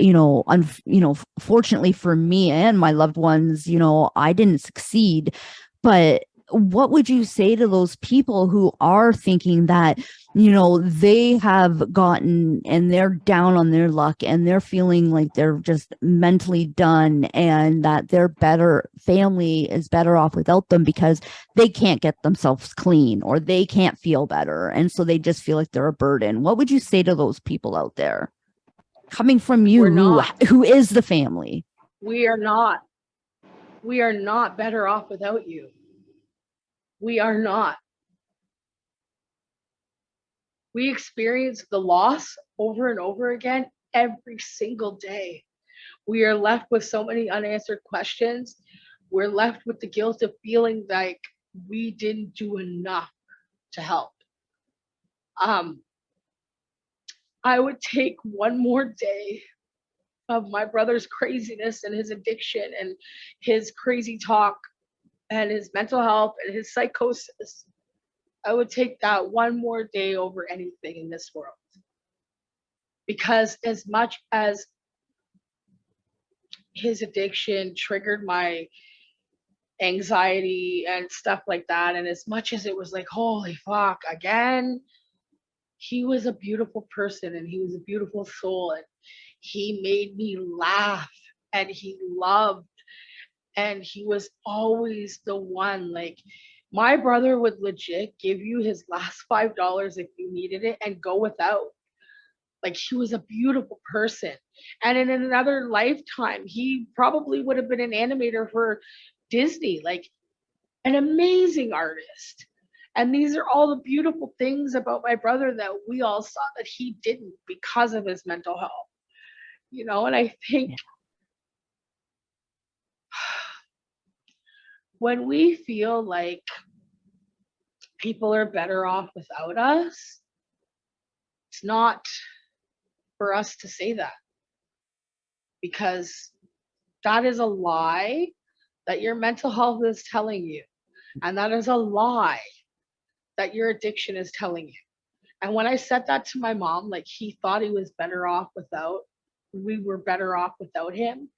fortunately for me and my loved ones, I didn't succeed. But what would you say to those people who are thinking that, they have gotten and they're down on their luck and they're feeling like they're just mentally done and that their better family is better off without them because they can't get themselves clean or they can't feel better. And so they just feel like they're a burden. What would you say to those people out there? Coming from you We're not. who is the family. We are not. We are not better off without you. We are not. We experience the loss over and over again every single day. We are left with so many unanswered questions. We're left with the guilt of feeling like we didn't do enough to help. Um, I would take one more day of my brother's craziness and his addiction and his crazy talk and his mental health and his psychosis. I would take that one more day over anything in this world. Because as much as his addiction triggered my anxiety and stuff like that. And as much as it was like, holy fuck, again, he was a beautiful person and he was a beautiful soul. And he made me laugh and he loved, and he was always the one. Like, my brother would legit give you his last $5 if you needed it and go without. Like, he was a beautiful person. And in another lifetime, he probably would have been an animator for Disney, like an amazing artist. And these are all the beautiful things about my brother that we all saw that he didn't because of his mental health. And I think when we feel like people are better off without us, it's not for us to say that, because that is a lie that your mental health is telling you. And that is a lie that your addiction is telling you. And when I said that to my mom, like, he thought he was better off without, we were better off without him.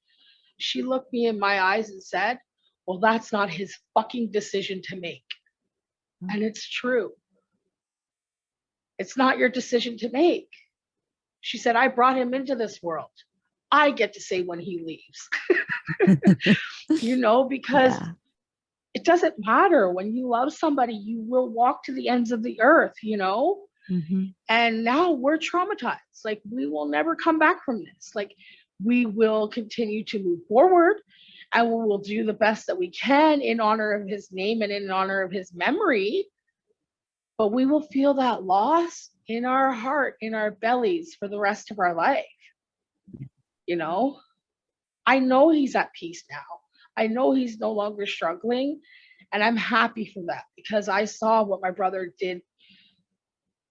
She looked me in my eyes and said, well, that's not his fucking decision to make. And it's true. It's not your decision to make. She said, I brought him into this world. I get to say when he leaves. Because it doesn't matter. When you love somebody, you will walk to the ends of the earth, Mm-hmm. And now we're traumatized. Like, we will never come back from this. Like, we will continue to move forward and we will do the best that we can in honor of his name and in honor of his memory. But we will feel that loss in our heart, in our bellies for the rest of our life. I know he's at peace now. I know he's no longer struggling. And I'm happy for that, because I saw what my brother did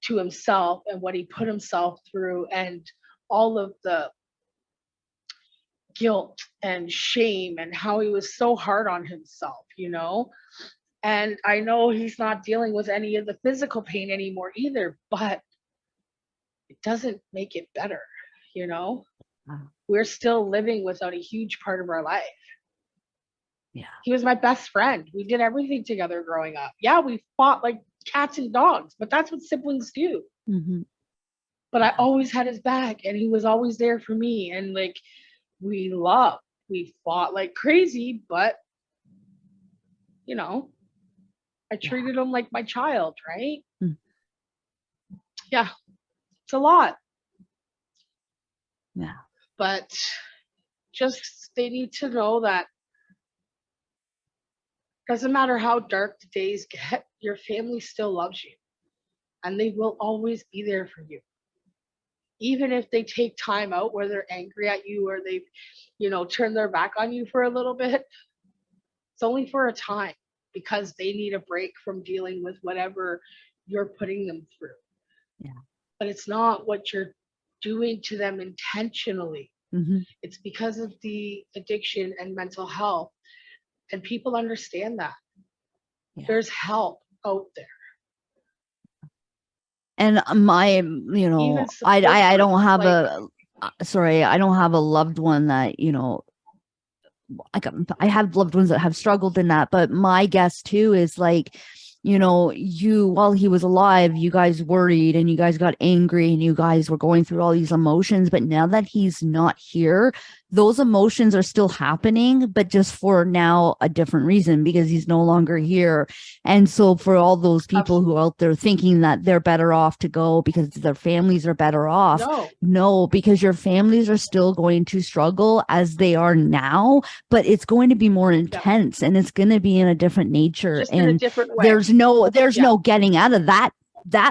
to himself and what he put himself through, and all of the guilt and shame and how he was so hard on himself. And I know he's not dealing with any of the physical pain anymore either, but it doesn't make it better. We're still living without a huge part of our life. Yeah. He was my best friend. We did everything together growing up. Yeah, we fought like cats and dogs, but that's what siblings do. Mm-hmm. But I always had his back, and he was always there for me. And like, we fought like crazy, but I treated him like my child, right? Mm. Yeah, it's a lot. Yeah. But just, they need to know that doesn't matter how dark the days get, your family still loves you. And they will always be there for you. Even if they take time out where they're angry at you, or they've, turned their back on you for a little bit, it's only for a time, because they need a break from dealing with whatever you're putting them through. Yeah. But it's not what you're doing to them intentionally. Mm-hmm. It's because of the addiction and mental health. And people understand that. Yeah. There's help out there. And I don't have I don't have a loved one that, I have loved ones that have struggled in that, but my guess too is like, while he was alive, you guys worried and you guys got angry and you guys were going through all these emotions, but now that he's not here, those emotions are still happening, but just for now a different reason, because he's no longer here. And so for all those people who are out there thinking that they're better off to go because their families are better off, no, because your families are still going to struggle as they are now, but it's going to be more intense and it's going to be in a different nature. Just and in a different way. There's no getting out of that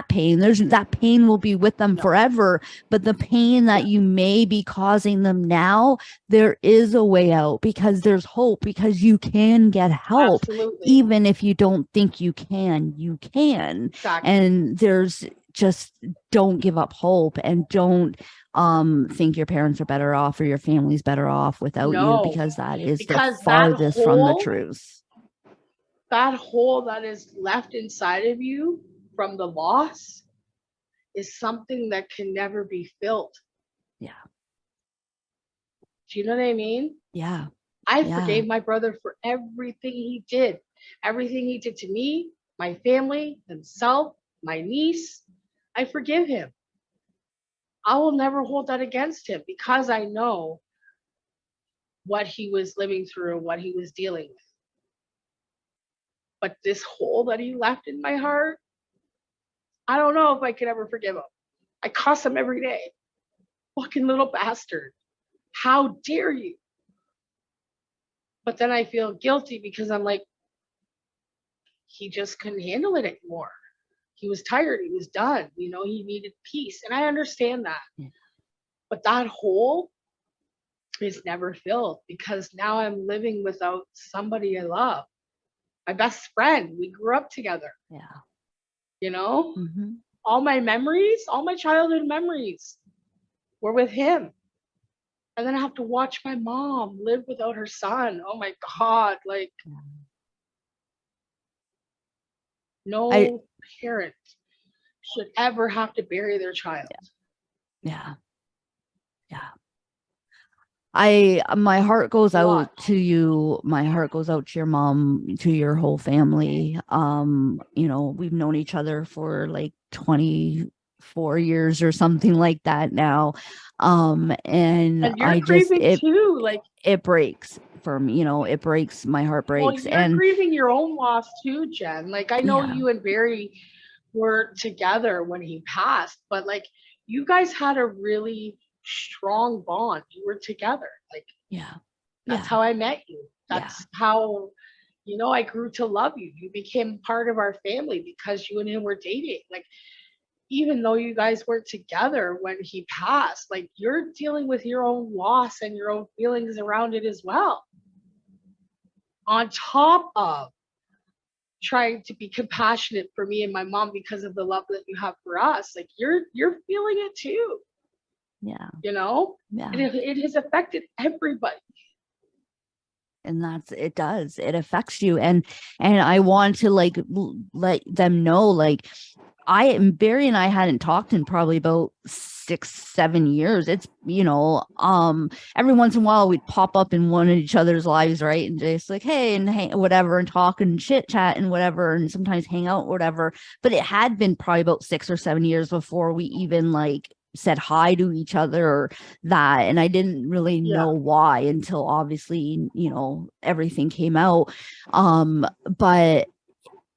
pain. That pain will be with them forever, but the pain that you may be causing them now, there is a way out, because there's hope, because you can get help. Absolutely. Even if you don't think you can. Exactly. And there's just, don't give up hope, and don't think your parents are better off or your family's better off without you, because that is the farthest from the truth. That hole that is left inside of you from the loss is something that can never be filled. Yeah. Do you know what I mean? Yeah. I Yeah. forgave my brother for everything he did to me, my family, himself, my niece. I forgive him. I will never hold that against him because I know what he was living through and what he was dealing with. But this hole that he left in my heart, I don't know if I could ever forgive him. I cuss him every day. Fucking little bastard. How dare you? But then I feel guilty because I'm like, he just couldn't handle it anymore. He was tired. He was done. You know, he needed peace. And I understand that. Yeah. But that hole is never filled because now I'm living without somebody I love. My best friend. We grew up together. Yeah. You know, Mm-hmm. all my memories, all my childhood memories were with him. And then I have to watch my mom live without her son. Oh my God. Like, I no parent should ever have to bury their child. yeah. Yeah. My heart goes out to you. My heart goes out to your mom, to your whole family. You know, we've known each other for like 24 years or something like that now. And you're I just grieving too. Like, it breaks for me, you know, it breaks, my heart well, breaks. you're And grieving your own loss too, Jen. Like, I know yeah, you and Barry were together when he passed, but like, you guys had a really strong bond. You were together. Like, yeah, that's yeah, how I met you. yeah, That's how, you know, I grew to love you. You became part of our family because you and him were dating. Like, even though you guys weren't together when he passed, like, you're dealing with your own loss and your own feelings around it as well. On top of trying to be compassionate for me and my mom because of the love that you have for us, like, you're feeling it too, yeah, you know? yeah. It has affected everybody. And it affects you. And I want to like let them know, like, Barry and I hadn't talked in probably about 6-7 years. It's, you know, every once in a while we'd pop up in one of each other's lives, right? And just like, hey, and hang, whatever, and talk and chit chat and whatever, and sometimes hang out, whatever. But it had been probably about 6 or 7 years before we even like said hi to each other or that. And I didn't really know why until obviously, you know, everything came out. But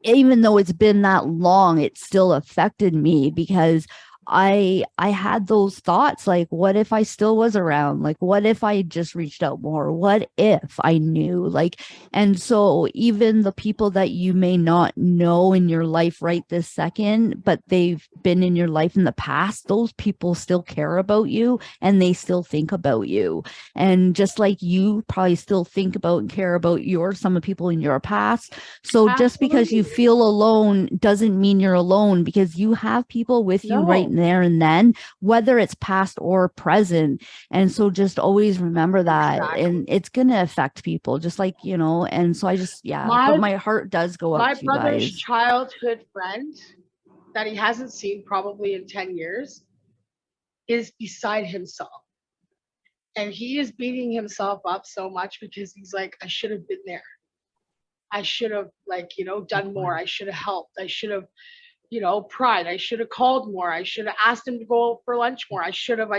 even though it's been that long, it still affected me because I had those thoughts like, what if I still was around? Like, what if I just reached out more? What if I knew? Like, and so even the people that you may not know in your life right this second, but they've been in your life in the past, those people still care about you and they still think about you. And just like you probably still think about and care about some of the people in your past. So just because you feel alone doesn't mean you're alone, because you have people with you right there and then, whether it's past or present. And so just always remember that. And it's going to affect people just like, you know, and so I just, but my heart does go out to you guys. My brother's childhood friend that he hasn't seen probably in 10 years is beside himself. And he is beating himself up so much because he's like, I should have been there. I should have, like, you know, done more. I should have helped. I should have, you know, pried. I should have called more. I should have asked him to go for lunch more. I should have.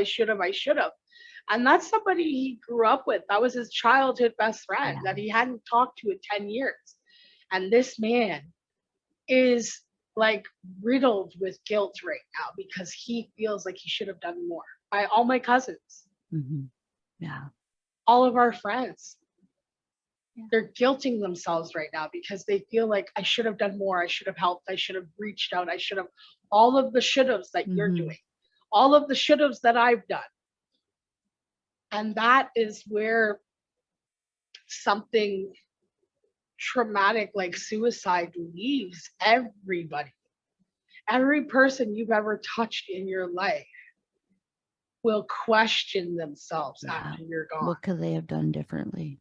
And that's somebody he grew up with. That was his childhood best friend that he hadn't talked to in 10 years. And this man is like riddled with guilt right now because he feels like he should have done more. By all my cousins. Mm-hmm. Yeah. All of our friends. They're guilting themselves right now because they feel like I should have done more. I should have helped. I should have reached out. I should have, all of the should haves that you're doing, all of the should haves that I've done. And that is where something traumatic like suicide leaves everybody. Every person you've ever touched in your life will question themselves after you're gone. What could they have done differently?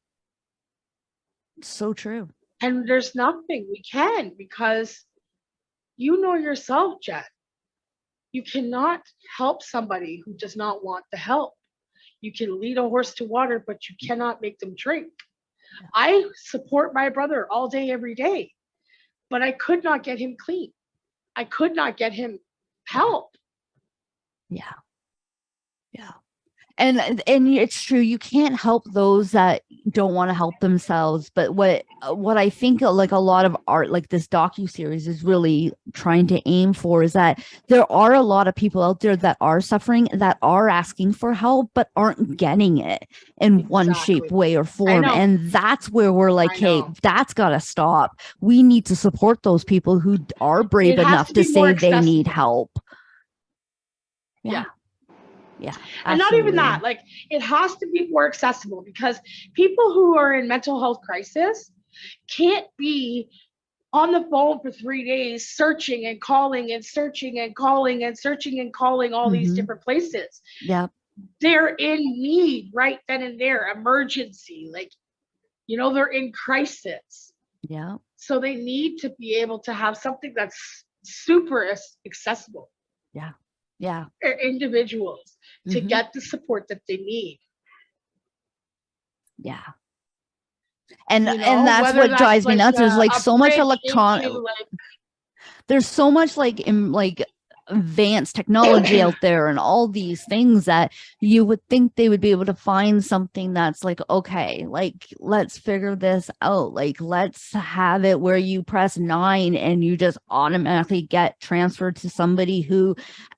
So true. And there's nothing we can, because you know yourself, Jen. You cannot help somebody who does not want the help. You can lead a horse to water, but you cannot make them drink. I support my brother all day, every day, but I could not get him clean. I could not get him help. Yeah. And it's true, you can't help those that don't want to help themselves. But what I think like a lot of art, like this docuseries, is really trying to aim for is that there are a lot of people out there that are suffering, that are asking for help, but aren't getting it in one shape, way, or form. And that's where we're like, hey, that's got to stop. We need to support those people who are brave enough to say they need help. Yeah. And not even that, like, it has to be more accessible, because people who are in mental health crisis can't be on the phone for 3 days searching and calling and searching and calling and searching and calling all these different places. Yeah. They're in need right then and there, emergency, like, they're in crisis. Yeah. So they need to be able to have something that's super accessible. Yeah. Individuals to get the support that they need. Yeah. And that's what drives me nuts. There's like so much electronic. There's so much like advanced technology out there and all these things that you would think they would be able to find something that's like, okay, like, let's figure this out. Like, let's have it where you press 9 and you just automatically get transferred to somebody who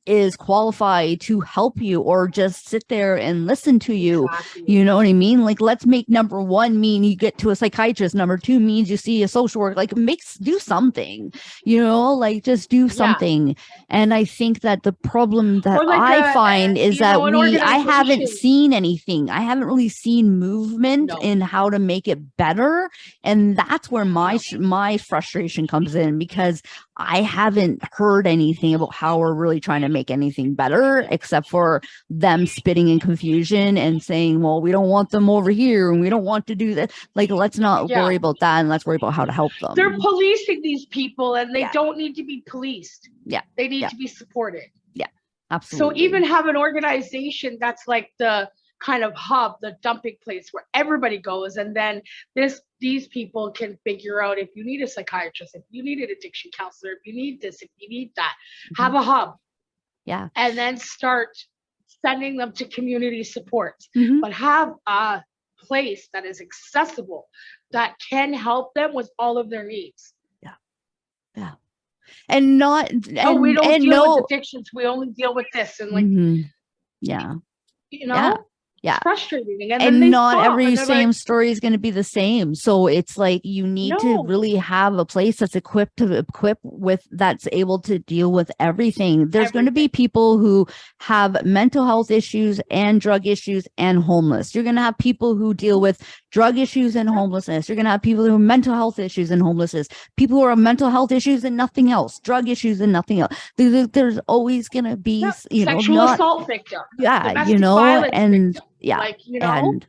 is qualified to help you, or just sit there and listen to you. You know what I mean? Like, let's make number 1 mean you get to a psychiatrist. Number 2 means you see a social worker. Like, do something, like, just do something. And I think that the problem that I find is that I haven't seen anything. I haven't really seen movement in how to make it better. And that's where my frustration comes in, because I haven't heard anything about how we're really trying to make anything better, except for them spitting in confusion and saying, well, we don't want them over here and we don't want to do that. Like, let's not worry about that, and let's worry about how to help them. They're policing these people, and they don't need to be policed. They need to be supported. Absolutely. So even have an organization that's like the kind of hub, the dumping place where everybody goes, and then these people can figure out if you need a psychiatrist, if you need an addiction counselor, if you need this, if you need that. Have a hub. And then start sending them to community support. But have a place that is accessible, that can help them with all of their needs. And not, and we don't deal with addictions, we only deal with this, and like it's frustrating. And not every same story is going to be the same. So it's like, you need to really have a place that's equipped with, that's able to deal with everything. There's going to be people who have mental health issues and drug issues and homeless. You're going to have people who deal with drug issues and homelessness. You're going to have people who have mental health issues and homelessness, people who are mental health issues and nothing else, drug issues and nothing else. There's always going to be, sexual assault victim. And victim.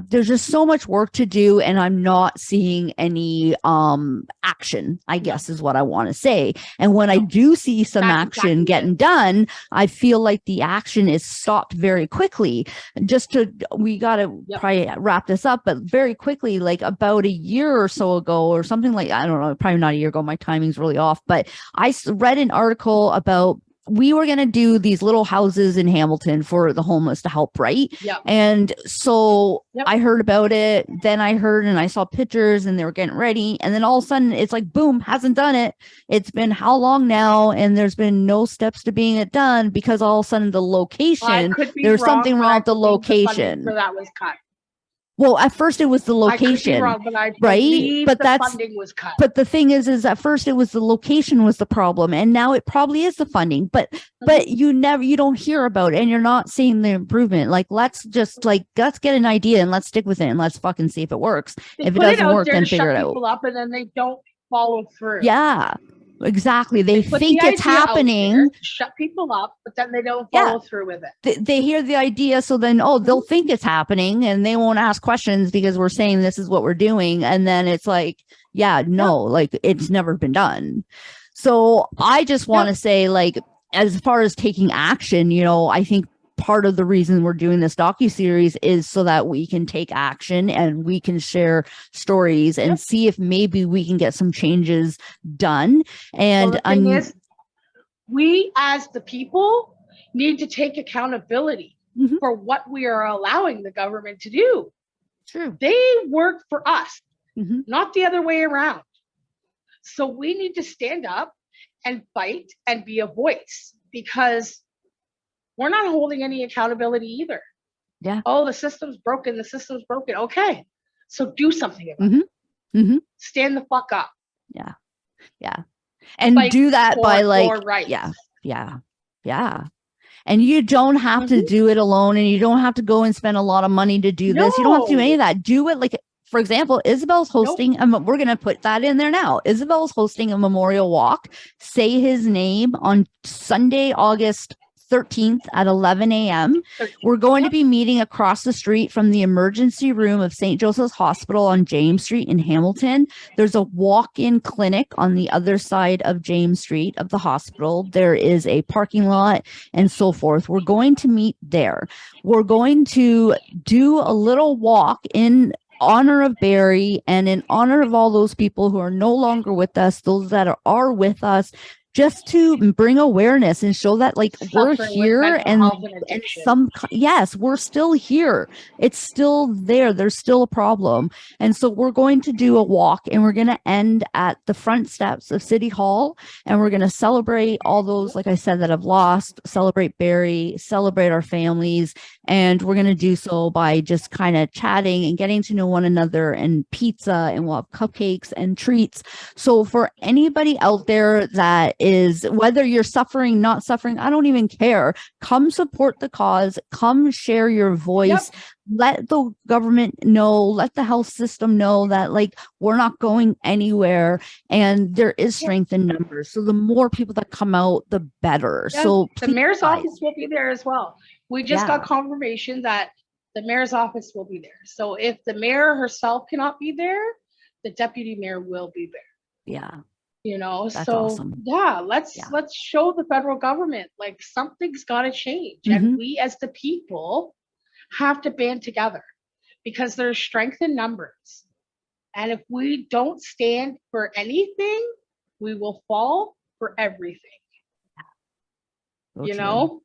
There's just so much work to do, and I'm not seeing any action, I guess is what I want to say. And when I do see some action getting done, I feel like the action is stopped very quickly. We got to probably wrap this up, but very quickly, like about a year or so ago or something, like, I don't know, probably not a year ago, my timing's really off, but I read an article about, we were going to do these little houses in Hamilton for the homeless to help, right? And so I heard about it. Then I heard and I saw pictures and they were getting ready. And then all of a sudden it's like, boom, hasn't done it. It's been how long now? And there's been no steps to being it done, because all of a sudden the location, there's something wrong with the location. For that was cut. Well, at first it was the location, I could be wrong, but I right? But the funding was cut. But the thing is at first it was the location was the problem, and now it probably is the funding. But you don't hear about it, and you're not seeing the improvement. Like, let's get an idea and let's stick with it and let's fucking see if it works. If it doesn't work, then figure it out. People up, and then they don't follow through. Yeah. Exactly. They think it's happening. Shut people up, but then they don't follow through with it. They hear the idea, so then they'll think it's happening, and they won't ask questions because we're saying this is what we're doing, and then it's like, like, it's never been done. So I just want to say, like, as far as taking action, I think part of the reason we're doing this docuseries is so that we can take action and we can share stories and see if maybe we can get some changes done. And the thing is, we as the people need to take accountability for what we are allowing the government to do. True. They work for us, not the other way around. So we need to stand up and fight and be a voice, because we're not holding any accountability either. Yeah. Oh, the system's broken. The system's broken. Okay. So do something about it. Stand the fuck up. Yeah. Yeah. And fight do that by like, rights. Yeah. And you don't have to do it alone, and you don't have to go and spend a lot of money to do this. You don't have to do any of that. Do it like, for example, Isabel's hosting, we're going to put that in there now. Isabel's hosting a memorial walk. Say his name on Sunday, August 13th at 11 a.m. We're going to be meeting across the street from the emergency room of St. Joseph's Hospital on James Street in Hamilton. There's a walk-in clinic on the other side of James Street of the hospital. There is a parking lot and so forth. We're going to meet there. We're going to do a little walk in honor of Barry and in honor of all those people who are no longer with us, those that are with us, just to bring awareness and show that like we're here and we're still here. It's still there. There's still a problem. And so we're going to do a walk, and we're going to end at the front steps of City Hall, and we're going to celebrate all those, like I said, that have lost, celebrate Barry, celebrate our families. And we're going to do so by just kind of chatting and getting to know one another, and pizza, and we'll have cupcakes and treats. So for anybody out there that is, whether you're suffering, not suffering, I don't even care. Come support the cause. Come share your voice. Let the government know, let the health system know that like we're not going anywhere, and there is strength in numbers. So the more people that come out, the better. So the mayor's office will be there as well. We just got confirmation that the mayor's office will be there. So if the mayor herself cannot be there, the deputy mayor will be there. Yeah. You know, that's so awesome. Let's show the federal government like something's got to change, and we as the people have to band together, because there's strength in numbers. And if we don't stand for anything, we will fall for everything. You know,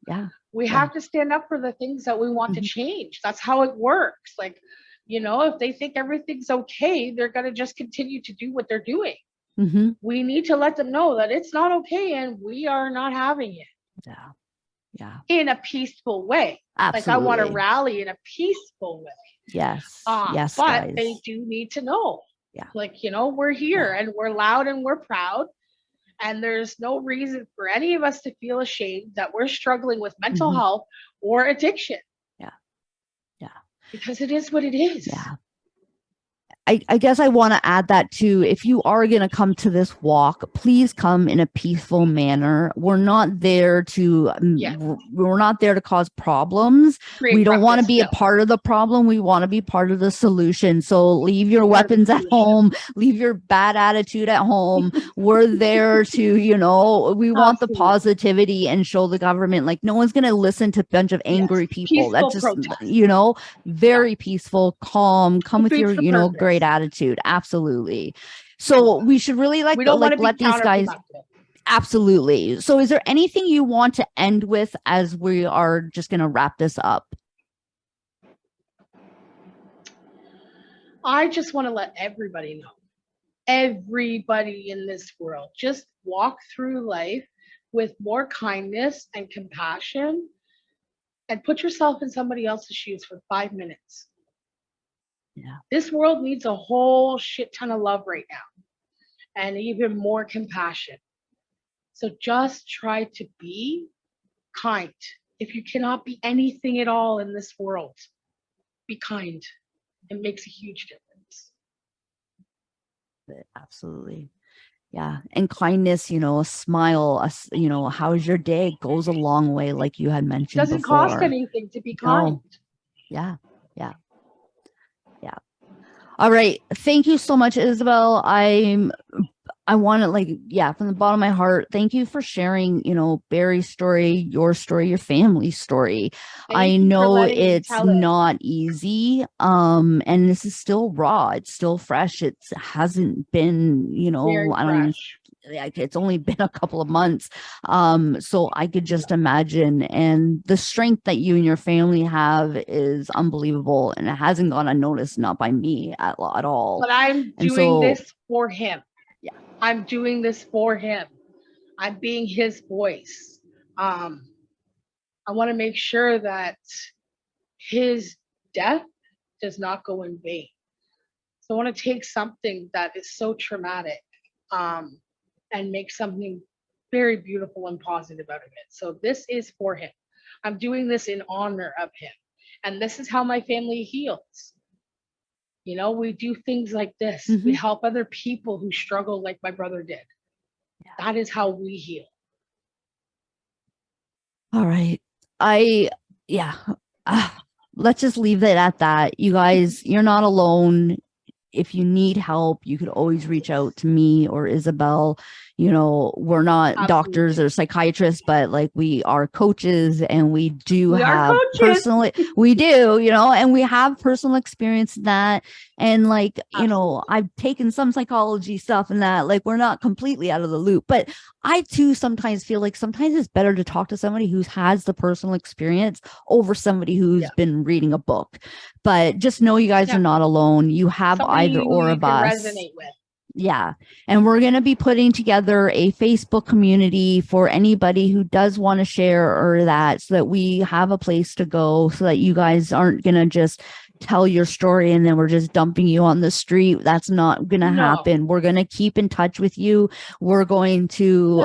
we have to stand up for the things that we want to change. That's how it works. Like, you know, if they think everything's okay, they're going to just continue to do what they're doing. We need to let them know that it's not okay, and we are not having it. In a peaceful way. Absolutely. Like I want to rally in a peaceful way. Yes, but guys. They do need to know. Like, you know, we're here and we're loud and we're proud. And there's no reason for any of us to feel ashamed that we're struggling with mental health or addiction. Because it is what it is. I guess I want to add that too. If you are going to come to this walk, please come in a peaceful manner. We're not there to cause problems. We don't want to be a part of the problem. We want to be part of the solution. So leave your weapons at home, leave your bad attitude at home. We're there to, you know, we want the positivity and show the government like no one's going to listen to a bunch of angry people. That's just, you know, very peaceful, calm, come with your, you know, great attitude. Absolutely. So we should really let these guys. Absolutely. So is there anything you want to end with as we are just going to wrap this up? I just want to let everybody know, everybody in this world, just walk through life with more kindness and compassion, and put yourself in somebody else's shoes for 5 minutes. This world needs a whole shit ton of love right now, and even more compassion. So just try to be kind. If you cannot be anything at all in this world, be kind. It makes a huge difference. Absolutely. Yeah. And kindness, you know, a smile, you know, how's your day goes a long way, like you had mentioned before. Doesn't cost anything to be kind. Yeah. All right. Thank you so much, Isabel. I want to, like, yeah, from the bottom of my heart, thank you for sharing, Barry's story, your family's story. I Thank you for know letting me it's tell it. not easy. And this is still raw. It's still fresh. It hasn't been, Very I don't even, fresh. like, it's only been a couple of months. So I could just imagine, and the strength that you and your family have is unbelievable, and it hasn't gone unnoticed, not by me at all. But I'm And doing so, this for him. yeah. I'm doing this for him. I'm being his voice. Um, I want to make sure that his death does not go in vain. So I want to take something that is so traumatic, um, and make something very beautiful and positive out of it. So this is for him. I'm doing this in honor of him. And this is how my family heals. We do things like this. We Mhm. help other people who struggle like my brother did. That is how we heal. All right. Yeah. Let's just leave it at that. You guys, you're not alone. If you need help, you could always reach out to me or Isabel. We're not doctors Absolutely. or psychiatrists, but like we are coaches, and we do We are have coaches. we do, and we have personal experience in that. And like, Absolutely. I've taken some psychology stuff and that, like, we're not completely out of the loop, but I too sometimes feel like sometimes it's better to talk to somebody who has the personal experience over somebody who's been reading a book. But just know you guys are not alone. You have Somebody either who or you of can us. resonate with. Yeah. And we're going to be putting together a Facebook community for anybody who does want to share or that, so that we have a place to go, so that you guys aren't going to just tell your story and then we're just dumping you on the street. That's not going to happen. We're going to keep in touch with you. We're going to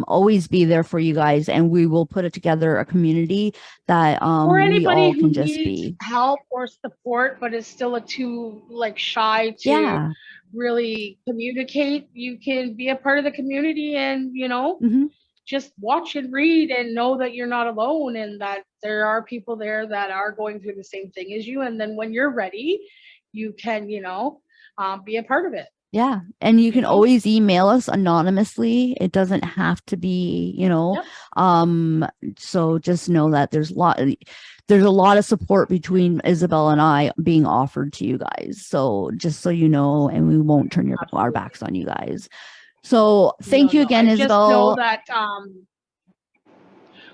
always be there for you guys, and we will put it together a community that or we anybody all who can just needs be help or support but is still too shy to really communicate. You can be a part of the community and just watch and read and know that you're not alone, and that there are people there that are going through the same thing as you. And then when you're ready, you can be a part of it. Yeah. And you can always email us anonymously. It doesn't have to be, so just know that there's a lot of support between Isabel and I being offered to you guys. So just so you know, and we won't turn our backs on you guys. So thank you again, I Isabel. just know that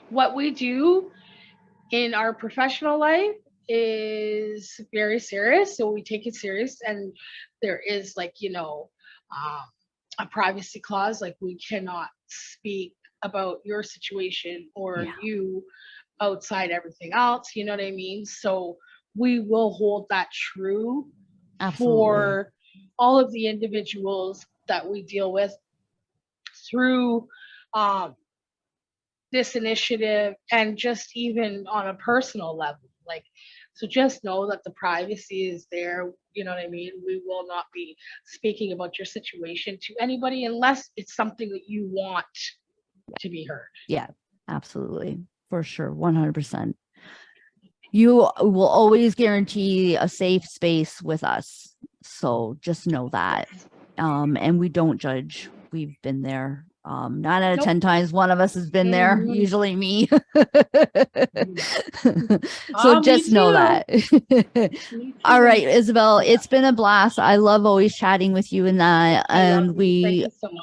what we do in our professional life is very serious, so we take it serious. And there is a privacy clause, like we cannot speak about your situation or you outside everything else, you know what I mean? So we will hold that true. Absolutely. For all of the individuals that we deal with through this initiative, and just even on a personal level. So just know that the privacy is there. You know what I mean? We will not be speaking about your situation to anybody unless it's something that you want to be heard. Yeah, absolutely. For sure. 100%. You will always guarantee a safe space with us. So just know that. And we don't judge. We've been there. 9 out of 10 times one of us has been there, usually me. So just know that. All right, Isabel, it's been a blast. I love always chatting with you in that. And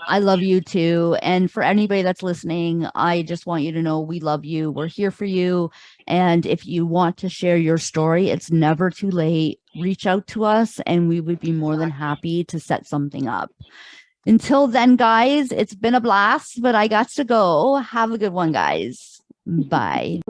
I love you too. And for anybody that's listening, I just want you to know we love you. We're here for you. And if you want to share your story, it's never too late. Reach out to us and we would be more than happy to set something up. Until then, guys, it's been a blast, but I got to go. Have a good one, guys. Bye.